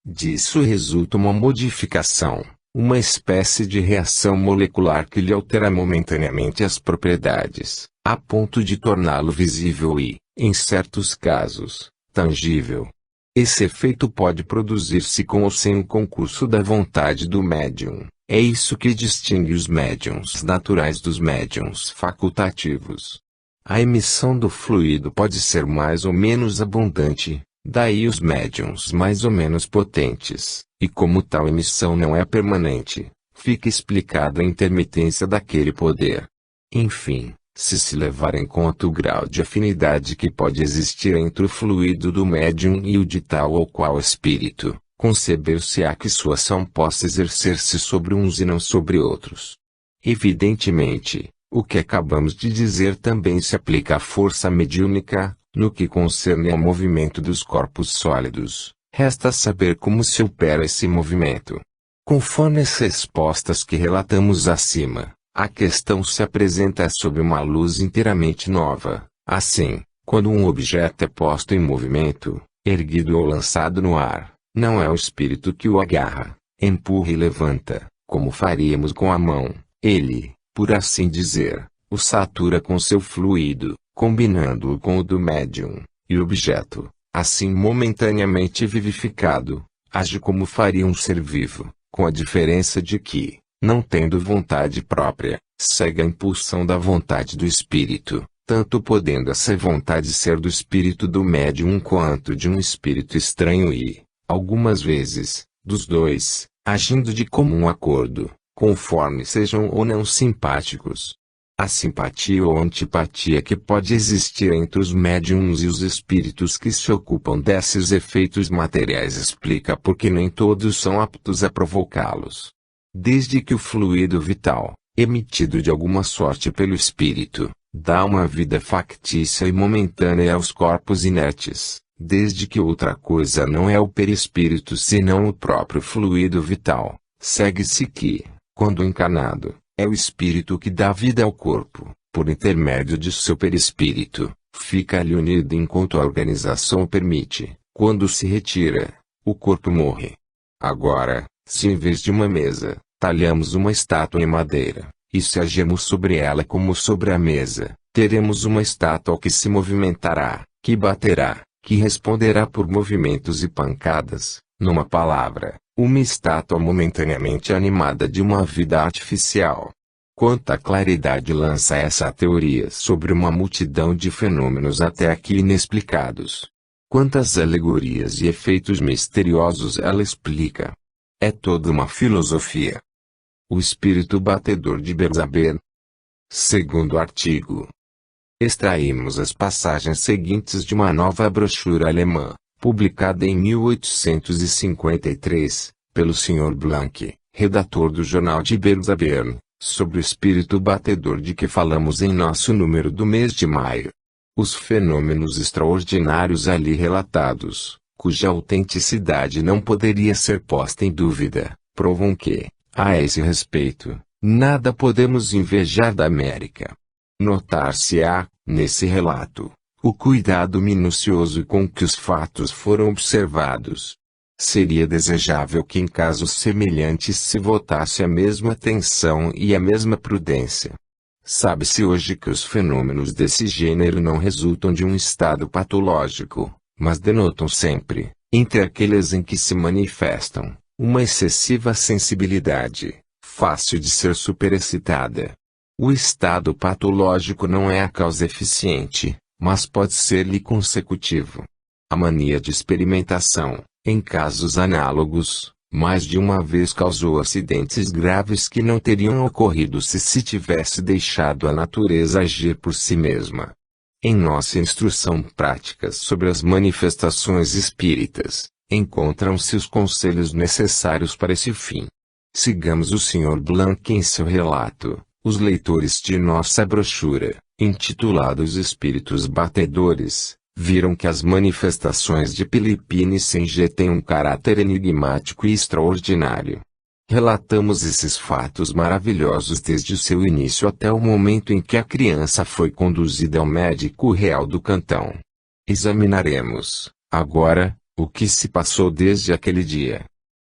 Disso resulta uma modificação, uma espécie de reação molecular que lhe altera momentaneamente as propriedades, a ponto de torná-lo visível e, em certos casos, tangível. Esse efeito pode produzir-se com ou sem o concurso da vontade do médium. É isso que distingue os médiuns naturais dos médiuns facultativos. A emissão do fluido pode ser mais ou menos abundante, daí os médiuns mais ou menos potentes, e como tal emissão não é permanente, fica explicada a intermitência daquele poder. Enfim, se levar em conta o grau de afinidade que pode existir entre o fluido do médium e o de tal ou qual espírito, conceber-se-á que sua ação possa exercer-se sobre uns e não sobre outros. Evidentemente, o que acabamos de dizer também se aplica à força mediúnica, no que concerne ao movimento dos corpos sólidos. Resta saber como se opera esse movimento. Conforme as respostas que relatamos acima, a questão se apresenta sob uma luz inteiramente nova. Assim, quando um objeto é posto em movimento, erguido ou lançado no ar, não é o espírito que o agarra, empurra e levanta, como faríamos com a mão. Ele, por assim dizer, o satura com seu fluido, combinando-o com o do médium, e o objeto, assim momentaneamente vivificado, age como faria um ser vivo, com a diferença de que, não tendo vontade própria, segue a impulsão da vontade do espírito, tanto podendo essa vontade ser do espírito do médium quanto de um espírito estranho e, algumas vezes, dos dois, agindo de comum acordo, conforme sejam ou não simpáticos. A simpatia ou antipatia que pode existir entre os médiums e os espíritos que se ocupam desses efeitos materiais explica por que nem todos são aptos a provocá-los. Desde que o fluido vital, emitido de alguma sorte pelo espírito, dá uma vida factícia e momentânea aos corpos inertes, desde que outra coisa não é o perispírito senão o próprio fluido vital, segue-se que, quando encarnado, é o espírito que dá vida ao corpo, por intermédio de seu perispírito, fica ali unido enquanto a organização o permite. Quando se retira, o corpo morre. Agora, se em vez de uma mesa, talhamos uma estátua em madeira, e se agirmos sobre ela como sobre a mesa, teremos uma estátua que se movimentará, que baterá, que responderá por movimentos e pancadas, numa palavra, uma estátua momentaneamente animada de uma vida artificial. Quanta claridade lança essa teoria sobre uma multidão de fenômenos até aqui inexplicados. Quantas alegorias e efeitos misteriosos ela explica. É toda uma filosofia. O espírito batedor de Beelzebub. Segundo artigo. Extraímos as passagens seguintes de uma nova brochura alemã, publicada em 1853, pelo Sr. Blank, redator do jornal de Beelzebub, sobre o espírito batedor de que falamos em nosso número do mês de maio. Os fenômenos extraordinários ali relatados, cuja autenticidade não poderia ser posta em dúvida, provam que, a esse respeito, nada podemos invejar da América. Notar-se-á, nesse relato, o cuidado minucioso com que os fatos foram observados. Seria desejável que em casos semelhantes se votasse a mesma atenção e a mesma prudência. Sabe-se hoje que os fenômenos desse gênero não resultam de um estado patológico, mas denotam sempre, entre aqueles em que se manifestam, uma excessiva sensibilidade, fácil de ser superexcitada. O estado patológico não é a causa eficiente, mas pode ser-lhe consecutivo. A mania de experimentação, em casos análogos, mais de uma vez causou acidentes graves que não teriam ocorrido se tivesse deixado a natureza agir por si mesma. Em nossa instrução prática sobre as manifestações espíritas, encontram-se os conselhos necessários para esse fim. Sigamos o Sr. Blank em seu relato. Os leitores de nossa brochura, intitulada Os Espíritos Batedores, viram que as manifestações de Philippine Singer têm um caráter enigmático e extraordinário. Relatamos esses fatos maravilhosos desde o seu início até o momento em que a criança foi conduzida ao médico real do cantão. Examinaremos, agora, o que se passou desde aquele dia.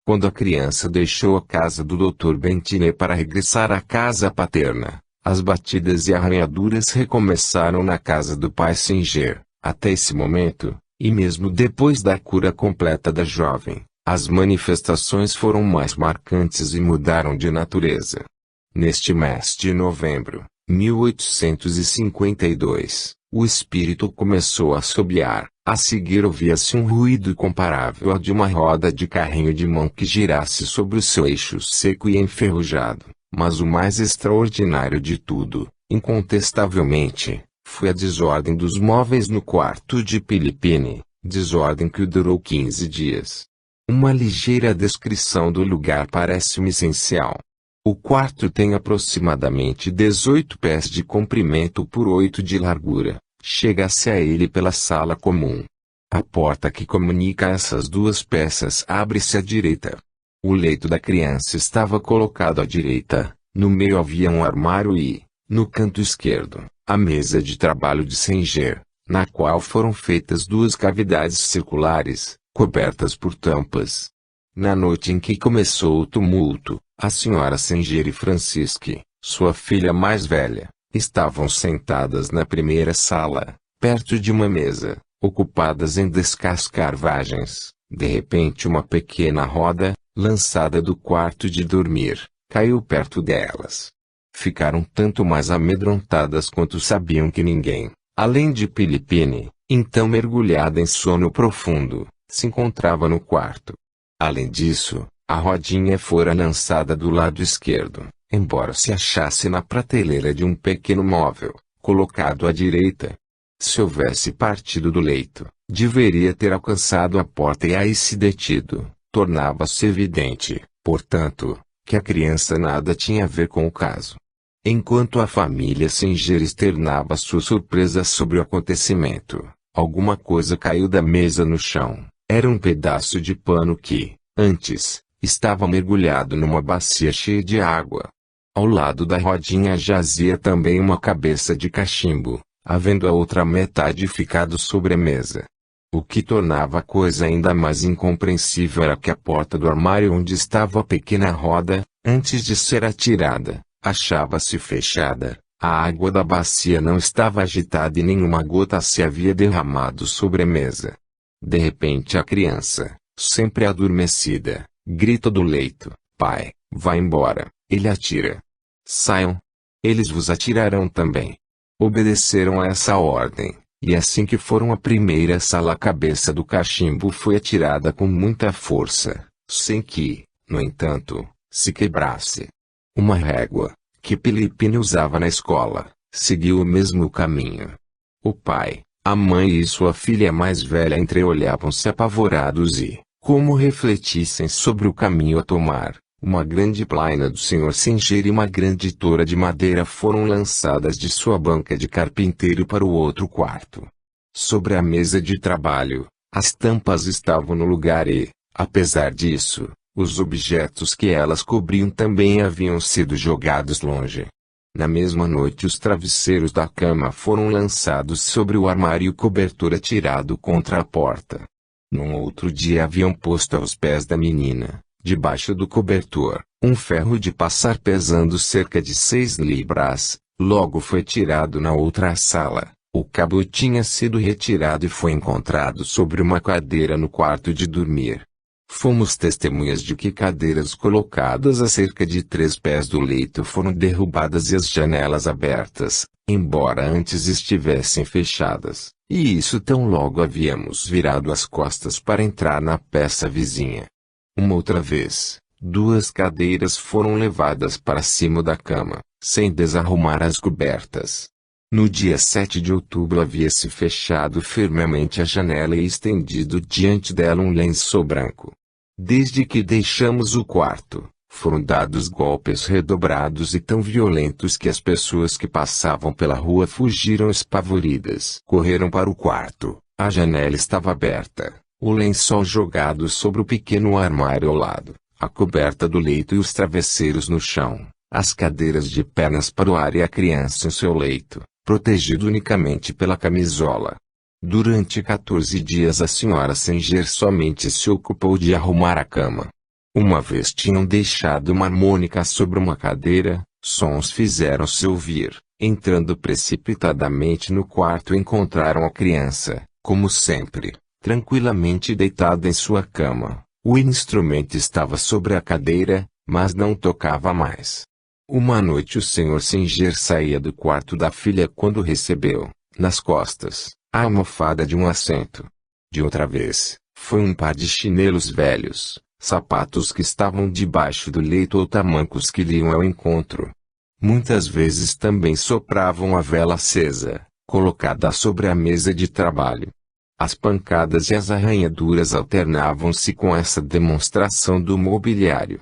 Quando a criança deixou a casa do Dr. Bentine para regressar à casa paterna, as batidas e arranhaduras recomeçaram na casa do pai Singer. Até esse momento, e mesmo depois da cura completa da jovem, as manifestações foram mais marcantes e mudaram de natureza. Neste mês de novembro, 1852, o espírito começou a assobiar. A seguir ouvia-se um ruído comparável ao de uma roda de carrinho de mão que girasse sobre o seu eixo seco e enferrujado. Mas o mais extraordinário de tudo, incontestavelmente, foi a desordem dos móveis no quarto de Philippine, desordem que durou 15 dias. Uma ligeira descrição do lugar parece-me essencial. O quarto tem aproximadamente 18 pés de comprimento por 8 de largura. Chega-se a ele pela sala comum. A porta que comunica essas duas peças abre-se à direita. O leito da criança estava colocado à direita, no meio havia um armário e, no canto esquerdo, a mesa de trabalho de Singer, na qual foram feitas duas cavidades circulares, cobertas por tampas. Na noite em que começou o tumulto, a senhora Singer e Francisque, sua filha mais velha, estavam sentadas na primeira sala, perto de uma mesa, ocupadas em descascar vagens. De repente uma pequena roda, lançada do quarto de dormir, caiu perto delas. Ficaram tanto mais amedrontadas quanto sabiam que ninguém, além de Philippine, então mergulhada em sono profundo, se encontrava no quarto. Além disso, a rodinha fora lançada do lado esquerdo, embora se achasse na prateleira de um pequeno móvel, colocado à direita. Se houvesse partido do leito, deveria ter alcançado a porta e aí se detido. Tornava-se evidente, portanto, que a criança nada tinha a ver com o caso. Enquanto a família Singer externava sua surpresa sobre o acontecimento, alguma coisa caiu da mesa no chão. Era um pedaço de pano que, antes, estava mergulhado numa bacia cheia de água. Ao lado da rodinha jazia também uma cabeça de cachimbo, havendo a outra metade ficado sobre a mesa. O que tornava a coisa ainda mais incompreensível era que a porta do armário onde estava a pequena roda, antes de ser atirada, achava-se fechada. A água da bacia não estava agitada e nenhuma gota se havia derramado sobre a mesa. De repente a criança, sempre adormecida, grita do leito: "Pai, vá embora." Ele atira. "Saiam. Eles vos atirarão também." Obedeceram a essa ordem, e assim que foram à primeira sala a cabeça do cachimbo foi atirada com muita força, sem que, no entanto, se quebrasse. Uma régua, que Pilipine usava na escola, seguiu o mesmo caminho. O pai, a mãe e sua filha mais velha entreolhavam-se apavorados e, como refletissem sobre o caminho a tomar, uma grande plaina do Sr. Singer e uma grande tora de madeira foram lançadas de sua banca de carpinteiro para o outro quarto. Sobre a mesa de trabalho, as tampas estavam no lugar e, apesar disso, os objetos que elas cobriam também haviam sido jogados longe. Na mesma noite os travesseiros da cama foram lançados sobre o armário e o cobertor atirado contra a porta. Num outro dia haviam posto aos pés da menina, debaixo do cobertor, um ferro de passar pesando cerca de 6 libras. Logo foi tirado na outra sala. O cabo tinha sido retirado e foi encontrado sobre uma cadeira no quarto de dormir. Fomos testemunhas de que cadeiras colocadas a cerca de 3 pés do leito foram derrubadas e as janelas abertas, embora antes estivessem fechadas, e isso tão logo havíamos virado as costas para entrar na peça vizinha. Uma outra vez, 2 cadeiras foram levadas para cima da cama, sem desarrumar as cobertas. No dia 7 de outubro havia-se fechado firmemente a janela e estendido diante dela um lençol branco. Desde que deixamos o quarto, foram dados golpes redobrados e tão violentos que as pessoas que passavam pela rua fugiram espavoridas. Correram para o quarto, a janela estava aberta, o lençol jogado sobre o pequeno armário ao lado, a coberta do leito e os travesseiros no chão, as cadeiras de pernas para o ar e a criança em seu leito, protegido unicamente pela camisola. Durante 14 dias a senhora Singer somente se ocupou de arrumar a cama. Uma vez tinham deixado uma harmônica sobre uma cadeira, sons fizeram-se ouvir. Entrando precipitadamente no quarto encontraram a criança, como sempre, tranquilamente deitada em sua cama. O instrumento estava sobre a cadeira, mas não tocava mais. Uma noite o Sr. Singer saía do quarto da filha quando recebeu, nas costas, a almofada de um assento. De outra vez, foi um par de chinelos velhos, sapatos que estavam debaixo do leito ou tamancos que lhe iam ao encontro. Muitas vezes também sopravam a vela acesa, colocada sobre a mesa de trabalho. As pancadas e as arranhaduras alternavam-se com essa demonstração do mobiliário.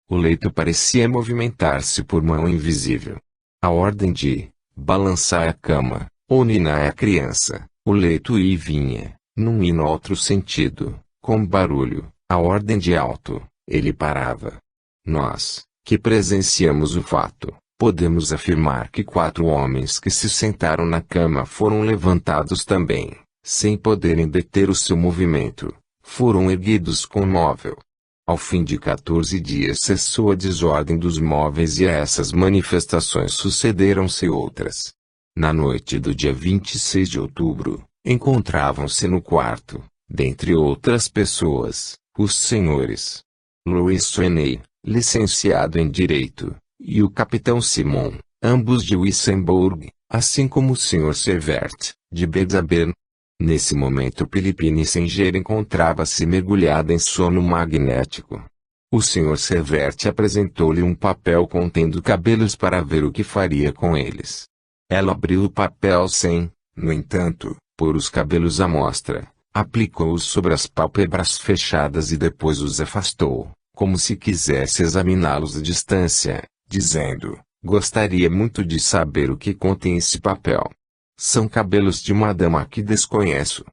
O leito parecia movimentar-se por mão invisível. A ordem de balançar a cama, ou ninar a criança, o leito ia e vinha, num e no outro sentido, com barulho. A ordem de alto, ele parava. Nós, que presenciamos o fato, podemos afirmar que 4 homens que se sentaram na cama foram levantados também, sem poderem deter o seu movimento, foram erguidos com o móvel. Ao fim de 14 dias cessou a desordem dos móveis e a essas manifestações sucederam-se outras. Na noite do dia 26 de outubro, encontravam-se no quarto, dentre outras pessoas, os senhores Louis Sweeney, licenciado em Direito, e o capitão Simon, ambos de Wissembourg, assim como o Sr. Severt, de Bexaben. Nesse momento Pilipine Singer encontrava-se mergulhada em sono magnético. O Sr. Severte apresentou-lhe um papel contendo cabelos para ver o que faria com eles. Ela abriu o papel sem, no entanto, pôr os cabelos à mostra, aplicou-os sobre as pálpebras fechadas e depois os afastou, como se quisesse examiná-los à distância, dizendo: gostaria muito de saber o que contém esse papel. São cabelos de uma dama que desconheço.